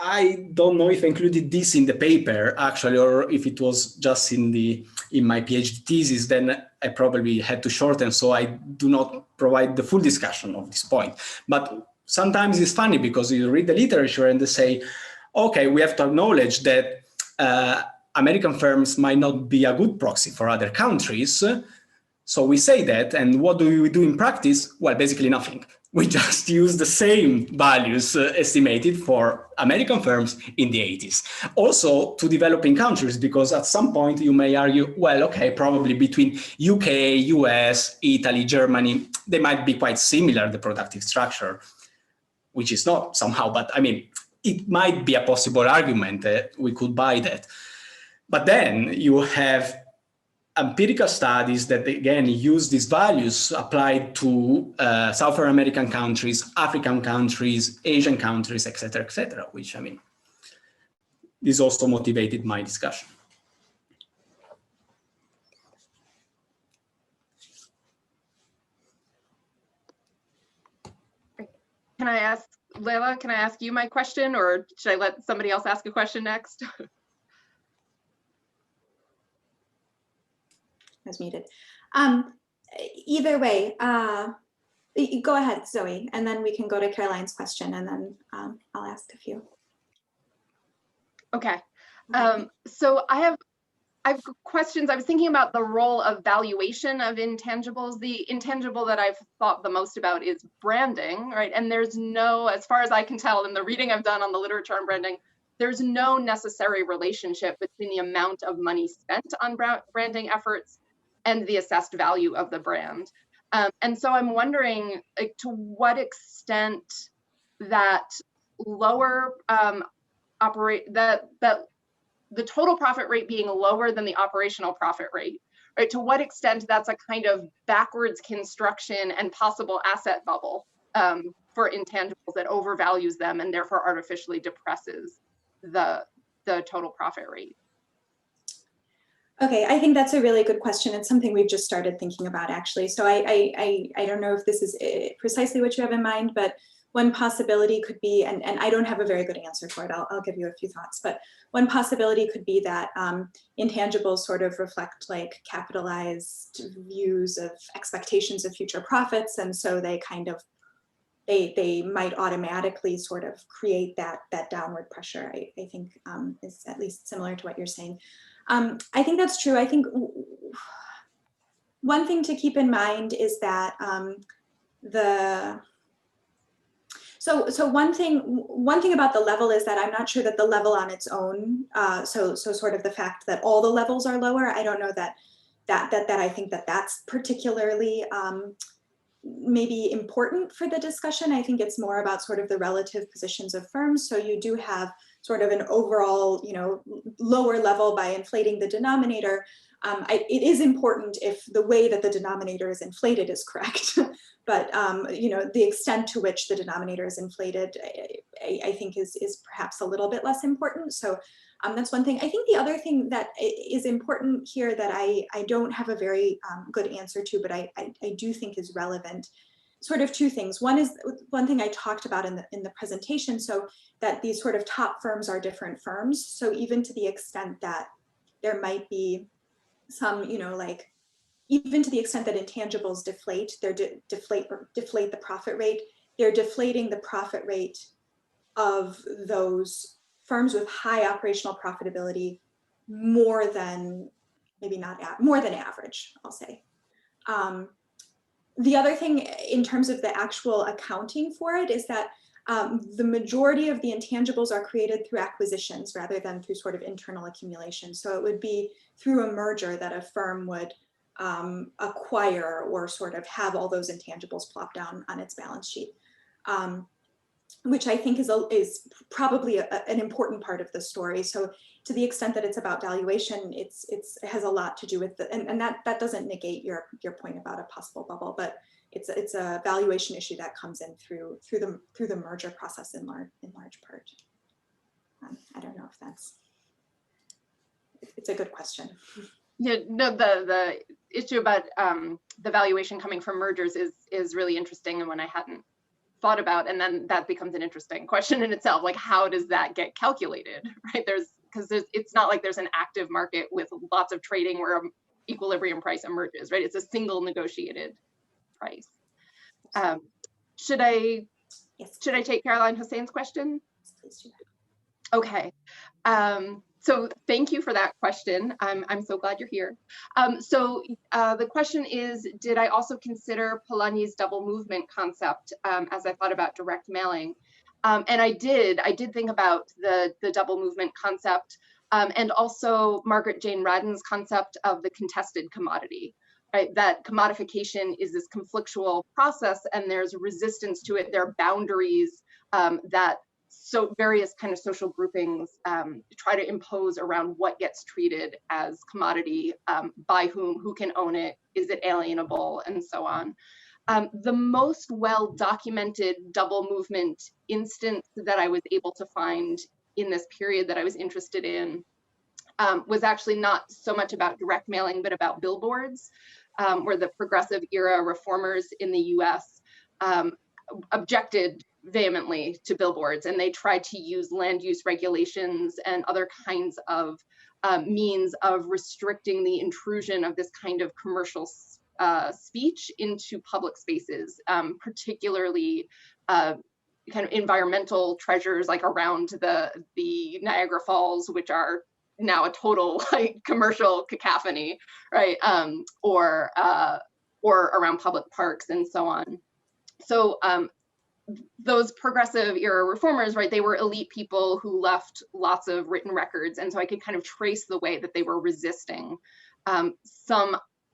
I don't know if I included this in the paper, actually, or if it was just in my PhD thesis, then I probably had to shorten, so I do not provide the full discussion of this point. But sometimes it's funny because you read the literature and they say, okay, we have to acknowledge that American firms might not be a good proxy for other countries. So we say that, and what do we do in practice? Well, basically nothing. We just use the same values estimated for American firms in the 80s. Also to developing countries, because at some point you may argue, well, okay, probably between UK, US, Italy, Germany, they might be quite similar, the productive structure, which is not somehow, but I mean, it might be a possible argument. We could buy that. But then you have empirical studies that, again, use these values applied to South American countries, African countries, Asian countries, et cetera, which, I mean, this also motivated my discussion. Can I ask, Leila, can I ask you my question, or should I let somebody else ask a question next? I was muted. Either way, go ahead, Zoe, and then we can go to Caroline's question, and then I'll ask a few. Okay. So I have questions. I was thinking about the role of valuation of intangibles. The intangible that I've thought the most about is branding, right? And there's no, as far as I can tell in the reading I've done on the literature on branding, there's no necessary relationship between the amount of money spent on branding efforts and the assessed value of the brand. And so I'm wondering, like, to what extent that lower the total profit rate being lower than the operational profit rate, right? To what extent that's a kind of backwards construction and possible asset bubble for intangibles that overvalues them and therefore artificially depresses the total profit rate. Okay, I think that's a really good question. It's something we've just started thinking about, actually. So I don't know if this is precisely what you have in mind, but one possibility could be, and I don't have a very good answer for it, I'll give you a few thoughts, but one possibility could be that intangibles sort of reflect like capitalized views of expectations of future profits, and so they kind of, they might automatically sort of create that downward pressure, I think is at least similar to what you're saying. I think that's true. I think one thing to keep in mind is that so one thing about the level is that I'm not sure that the level on its own, so sort of the fact that all the levels are lower, I don't know that I think that that's particularly maybe important for the discussion. I think it's more about sort of the relative positions of firms. So you do have sort of an overall, you know, lower level by inflating the denominator. It is important if the way that the denominator is inflated is correct, but you know, the extent to which the denominator is inflated, I think is perhaps a little bit less important. So that's one thing. I think the other thing that is important here that I don't have a very good answer to, but I do think is relevant, sort of two things. One is one thing I talked about in the presentation, so that these sort of top firms are different firms. So even to the extent that there might be some, you know, like, even to the extent that intangibles deflate, they're deflate the profit rate, they're deflating the profit rate of those firms with high operational profitability more than, maybe not, more than average, I'll say. The other thing in terms of the actual accounting for it is that the majority of the intangibles are created through acquisitions rather than through sort of internal accumulation. So it would be through a merger that a firm would acquire or sort of have all those intangibles plop down on its balance sheet, which I think is probably an important part of the story. So to the extent that it's about valuation, it has a lot to do with and that doesn't negate your point about a possible bubble, but it's a valuation issue that comes in through the merger process in large part. I don't know if it's a good question. Yeah, no, the issue about the valuation coming from mergers is really interesting, and one I hadn't thought about, and then that becomes an interesting question in itself, like how does that get calculated, right? It's not like there's an active market with lots of trading where equilibrium price emerges, right? It's a single negotiated price. Should I Yes. Should I take Caroline Hussein's question? Please do that. Okay. So thank you for that question. I'm so glad you're here. The question is, did I also consider Polanyi's double movement concept as I thought about direct mailing? And I did think about the double movement concept and also Margaret Jane Radden's concept of the contested commodity, right? That commodification is this conflictual process and there's resistance to it. There are boundaries that various kind of social groupings try to impose around what gets treated as commodity, by who can own it, is it alienable, and so on. The most well-documented double movement instance that I was able to find in this period that I was interested in was actually not so much about direct mailing, but about billboards, where the progressive era reformers in the US objected vehemently to billboards, and they tried to use land use regulations and other kinds of means of restricting the intrusion of this kind of commercial speech into public spaces, particularly kind of environmental treasures like around the Niagara Falls, which are now a total like commercial cacophony, right? Or around public parks and so on. So those progressive era reformers, right, they were elite people who left lots of written records. And so I could kind of trace the way that they were resisting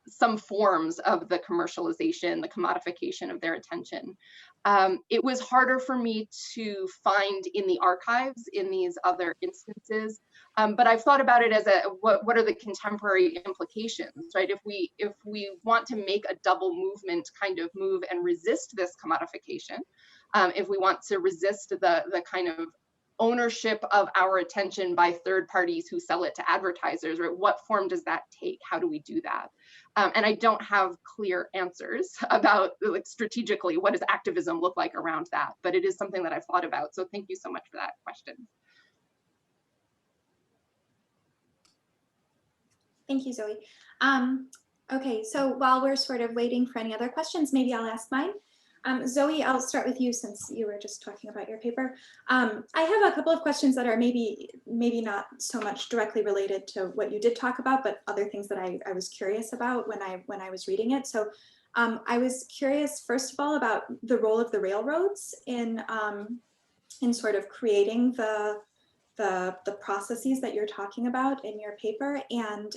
some forms of the commercialization, the commodification of their attention. It was harder for me to find in the archives in these other instances, but I've thought about it as what are the contemporary implications, right? If we want to make a double movement kind of move and resist this commodification, if we want to resist the kind of ownership of our attention by third parties who sell it to advertisers, right? What form does that take? How do we do that? And I don't have clear answers about like strategically what does activism look like around that, but it is something that I've thought about. So thank you so much for that question. Thank you, Zoe. Okay, so while we're sort of waiting for any other questions, maybe I'll ask mine. Zoe, I'll start with you since you were just talking about your paper. I have a couple of questions that are maybe not so much directly related to what you did talk about, but other things that I was curious about when I was reading it. So I was curious, first of all, about the role of the railroads in sort of creating the processes that you're talking about in your paper. And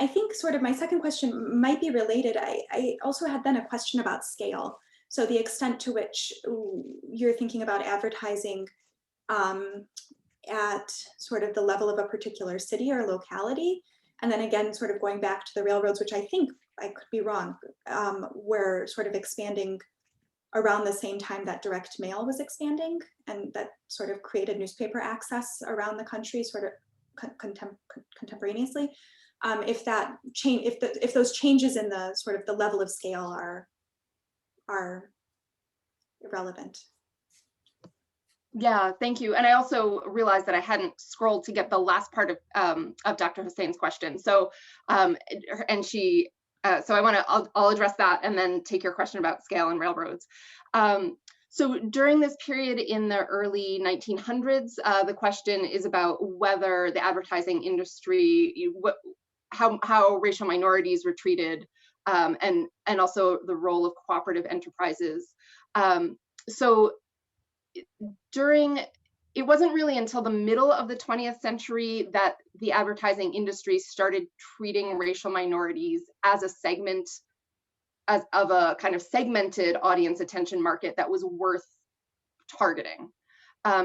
I think sort of my second question might be related. I also had then a question about scale. So the extent to which you're thinking about advertising at sort of the level of a particular city or locality. And then again, sort of going back to the railroads, which I think, I could be wrong, were sort of expanding around the same time that direct mail was expanding, and that sort of created newspaper access around the country sort of contemporaneously. If that change, if those changes in the sort of the level of scale are irrelevant. Yeah, thank you. And I also realized that I hadn't scrolled to get the last part of Dr. Hussein's question. So, and she, so I'll address that and then take your question about scale and railroads. So during this period in the early 1900s, the question is about whether the advertising industry, how racial minorities were treated, and also the role of cooperative enterprises. So it wasn't really until the middle of the 20th century that the advertising industry started treating racial minorities as a segment of a kind of segmented audience attention market that was worth targeting.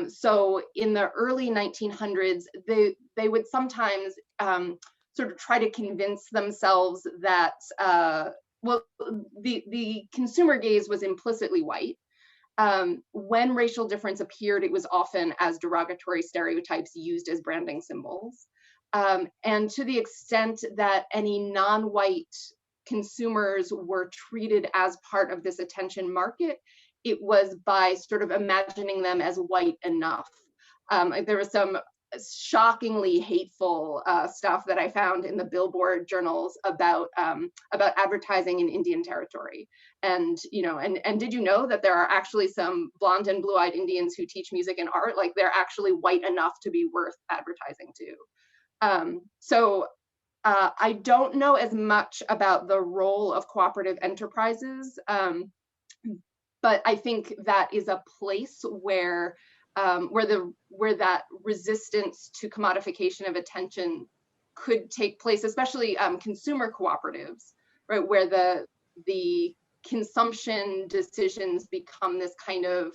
So in the early 1900s, they would sometimes sort of try to convince themselves that, well, the consumer gaze was implicitly white. When racial difference appeared, it was often as derogatory stereotypes used as branding symbols. And to the extent that any non-white consumers were treated as part of this attention market, it was by sort of imagining them as white enough. There was some shockingly hateful stuff that I found in the Billboard journals about advertising in Indian territory. And and did you know that there are actually some blonde and blue-eyed Indians who teach music and art? Like, they're actually white enough to be worth advertising to. So I don't know as much about the role of cooperative enterprises, but I think that is a place where that resistance to commodification of attention could take place, especially consumer cooperatives, right, where the consumption decisions become this kind of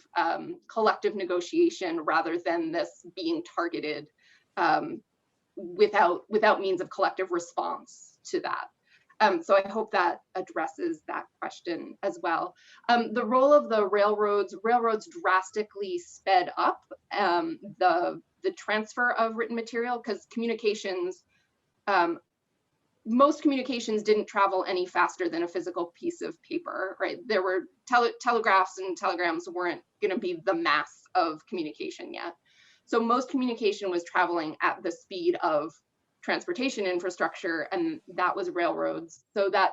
collective negotiation rather than this being targeted without means of collective response to that. So I hope that addresses that question as well. The role of the railroads drastically sped up the transfer of written material, because communications, most communications didn't travel any faster than a physical piece of paper, right? There were telegraphs and telegrams weren't going to be the mass of communication yet. So most communication was traveling at the speed of transportation infrastructure, and that was railroads. So that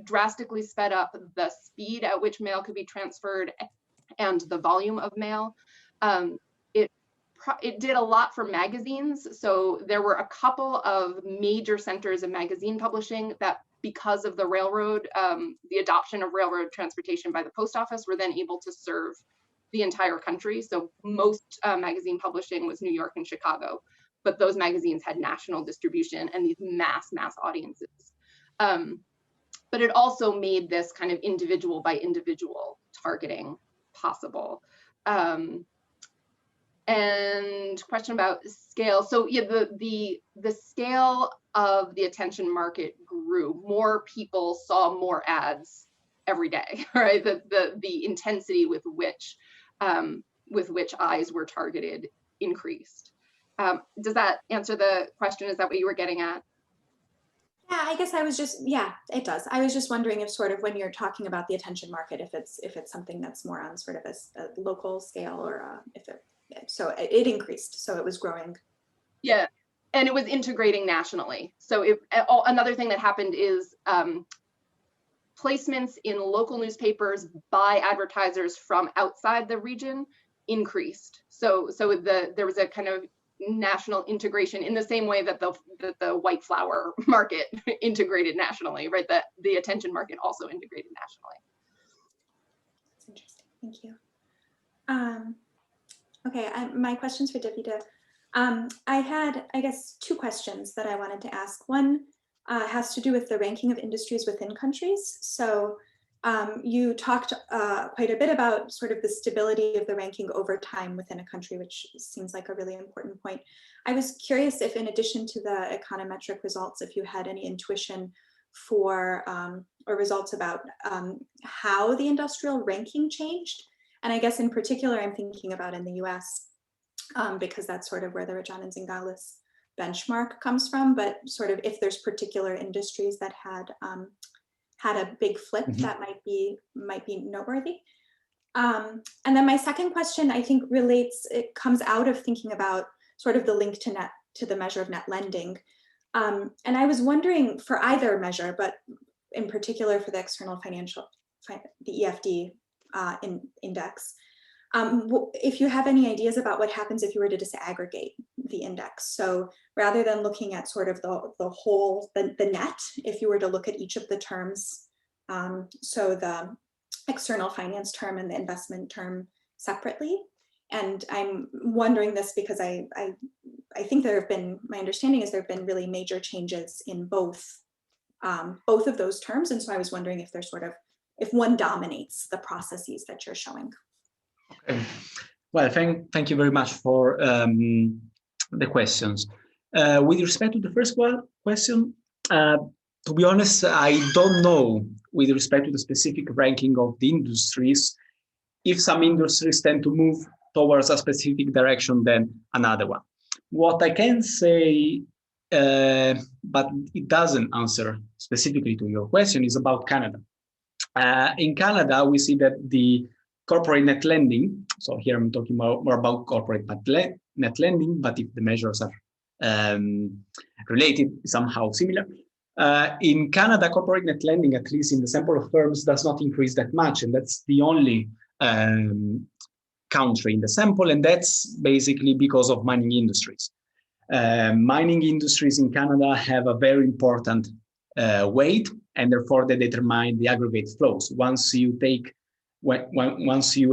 drastically sped up the speed at which mail could be transferred and the volume of mail. It did a lot for magazines. So there were a couple of major centers of magazine publishing that, because of the railroad, the adoption of railroad transportation by the post office, were then able to serve the entire country. So most magazine publishing was New York and Chicago, but those magazines had national distribution and these mass audiences. But it also made this kind of individual by individual targeting possible. And question about scale. So yeah, the scale of the attention market grew. More people saw more ads every day, right? The intensity with which eyes were targeted increased. Does that answer the question? Is that what you were getting at? Yeah, I guess I was just, yeah, it does. I was just wondering if sort of when you're talking about the attention market, if it's something that's more on sort of a local scale, or so it increased, so it was growing. Yeah, and it was integrating nationally. So another thing that happened is placements in local newspapers by advertisers from outside the region increased. So there was a kind of national integration in the same way that the white flour market integrated nationally, right? That the attention market also integrated nationally. That's interesting. Thank you. Okay, my questions for Davida. I had, I guess, two questions that I wanted to ask. One has to do with the ranking of industries within countries. So you talked quite a bit about sort of the stability of the ranking over time within a country, which seems like a really important point. I was curious if, in addition to the econometric results, if you had any intuition for or results about how the industrial ranking changed. And I guess in particular, I'm thinking about in the US, because that's sort of where the Rajan and Zingales benchmark comes from, but sort of if there's particular industries that had a big flip, that might be noteworthy. And then my second question, I think it comes out of thinking about sort of the link to the measure of net lending. And I was wondering for either measure, but in particular for the external financial, the EFD index, if you have any ideas about what happens if you were to disaggregate the index. So rather than looking at sort of the whole, the net, if you were to look at each of the terms, so the external finance term and the investment term separately. And I'm wondering this because I think there have been, my understanding is there have been really major changes in both of those terms. And so I was wondering if there's sort of, if one dominates the processes that you're showing. Okay. Well, thank you very much for the questions. With respect to the first question, to be honest, I don't know with respect to the specific ranking of the industries, if some industries tend to move towards a specific direction than another one. What I can say, but it doesn't answer specifically to your question, is about Canada. In Canada, we see that the corporate net lending, so here I'm talking more about corporate net lending, but if the measures are related, somehow similar. In Canada, corporate net lending, at least in the sample of firms, does not increase that much, and that's the only country in the sample, and that's basically because of mining industries. Mining industries in Canada have a very important weight, and therefore they determine the aggregate flows. Once you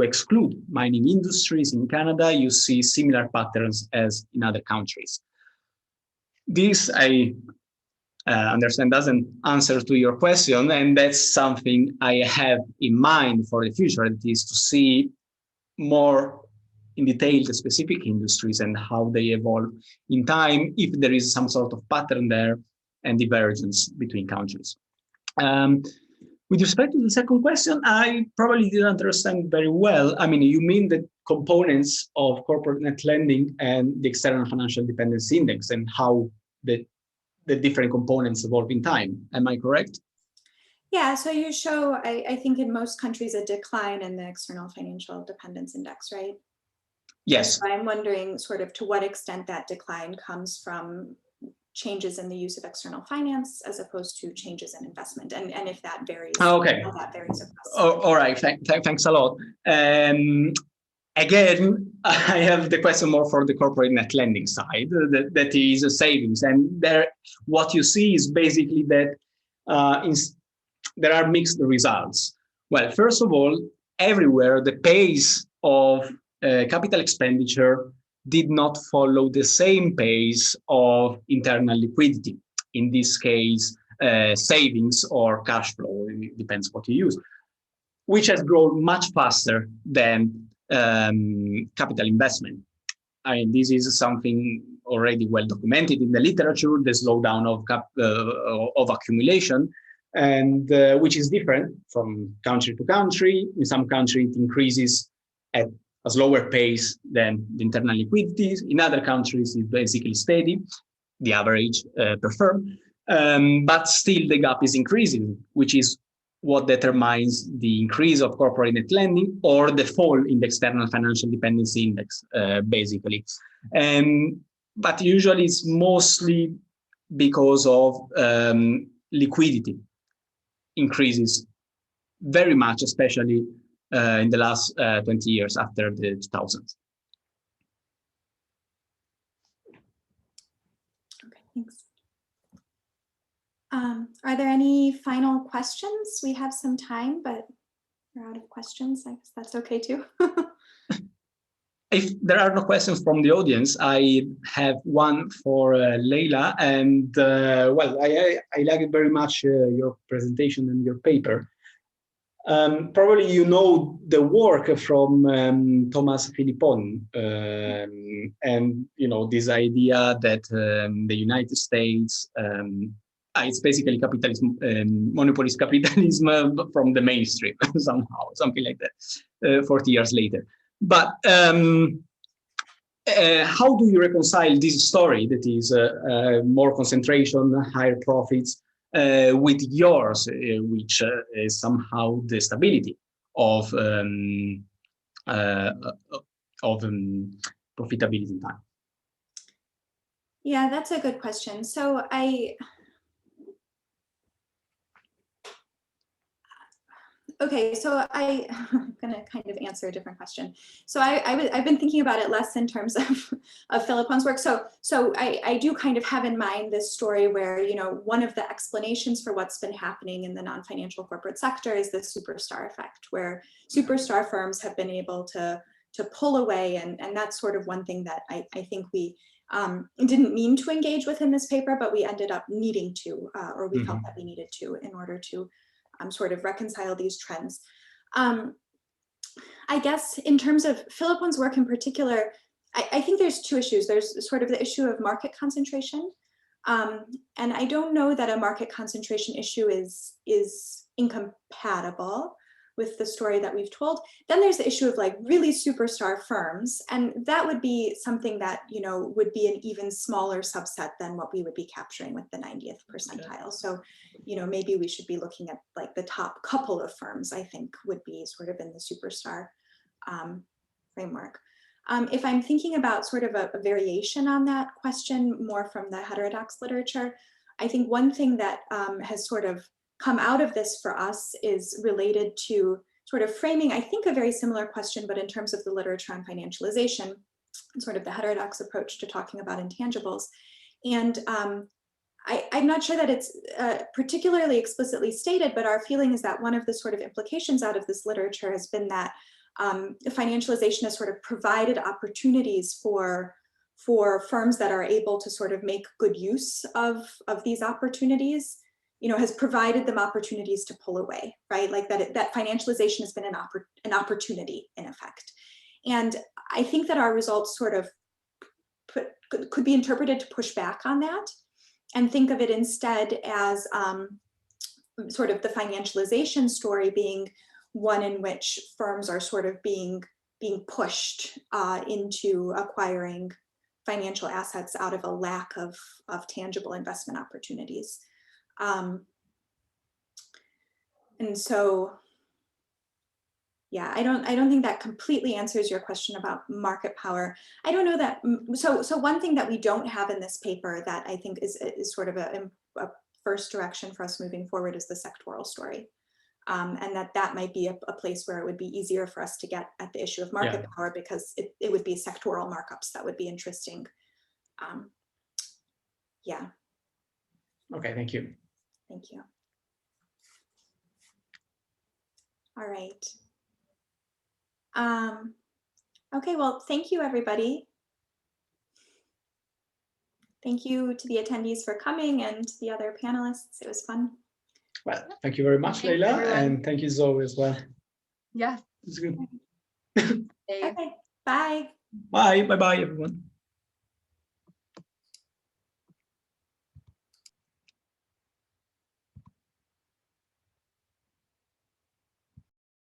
exclude mining industries in Canada, you see similar patterns as in other countries. This, I understand, doesn't answer to your question, and that's something I have in mind for the future, that is to see more in detail the specific industries and how they evolve in time, if there is some sort of pattern there and divergence between countries. With respect to the second question, I probably didn't understand very well. I mean, you mean the components of corporate net lending and the External Financial Dependency Index and how the different components evolve in time. Am I correct? Yeah, so you show, I think in most countries, a decline in the External Financial Dependence Index, right? Yes. So I'm wondering sort of to what extent that decline comes from changes in the use of external finance as opposed to changes in investment, and if that varies. Okay. How that varies across. All right. Thanks a lot. Again, I have the question more for the corporate net lending side, that is savings. And there, what you see is basically that there are mixed results. Well, first of all, everywhere the pace of capital expenditure did not follow the same pace of internal liquidity. In this case, savings or cash flow, it depends what you use, which has grown much faster than capital investment. I mean, this is something already well documented in the literature, the slowdown of accumulation, and which is different from country to country. In some countries, it increases at a slower pace than the internal liquidity. In other countries, it's basically steady, the average per firm, but still the gap is increasing, which is what determines the increase of corporate net lending or the fall in the External Financial Dependency Index, basically. But usually it's mostly because of liquidity increases very much, especially in the last 20 years after the 2000s. Okay, thanks. Are there any final questions? We have some time, but we're out of questions. I guess that's okay too. If there are no questions from the audience, I have one for Leila. And well, I like very much your presentation and your paper. Probably you know the work from Thomas Philippon, and you know this idea that the United States, it's basically capitalism, monopolist capitalism from the mainstream somehow, something like that, 40 years later. But how do you reconcile this story that is more concentration, higher profits, with yours, which is somehow the stability of profitability in time? Yeah, that's a good question. So I'm going to kind of answer a different question. So I've been thinking about it less in terms of Philippon's work. So I do kind of have in mind this story where, you know, one of the explanations for what's been happening in the non-financial corporate sector is the superstar effect, where superstar firms have been able to pull away. And that's sort of one thing that I think we didn't mean to engage with in this paper, but we ended up needing to, or we felt that we needed to in order to sort of reconcile these trends. I guess in terms of Philippon's work in particular, I think there's two issues. There's sort of the issue of market concentration. And I don't know that a market concentration issue is incompatible with the story that we've told. Then there's the issue of like really superstar firms. And that would be something that, you know, would be an even smaller subset than what we would be capturing with the 90th percentile. So, you know, maybe we should be looking at like the top couple of firms, I think would be sort of in the superstar framework. If I'm thinking about sort of a variation on that question, more from the heterodox literature, I think one thing that has sort of come out of this for us is related to sort of framing, I think, a very similar question, but in terms of the literature on financialization, sort of the heterodox approach to talking about intangibles. And I'm not sure that it's particularly explicitly stated, but our feeling is that one of the sort of implications out of this literature has been that financialization has sort of provided opportunities for firms that are able to sort of make good use of these opportunities, has provided them opportunities to pull away, right? Like that financialization has been an opportunity in effect. And I think that our results sort of could be interpreted to push back on that and think of it instead as sort of the financialization story being one in which firms are sort of being pushed into acquiring financial assets out of a lack of tangible investment opportunities. And so, yeah, I don't think that completely answers your question about market power. I don't know that. So one thing that we don't have in this paper that I think is sort of a first direction for us moving forward is the sectoral story. And that might be a place where it would be easier for us to get at the issue of market power, because it would be sectoral markups that would be interesting. Yeah. Okay, thank you. Thank you. All right. Okay, well, thank you, everybody. Thank you to the attendees for coming and the other panelists. It was fun. Well, thank you very much, Thanks, Leila, everyone. and thank you, Zoe, as well. Yes. It's good. Okay, bye. Bye, bye-bye, everyone.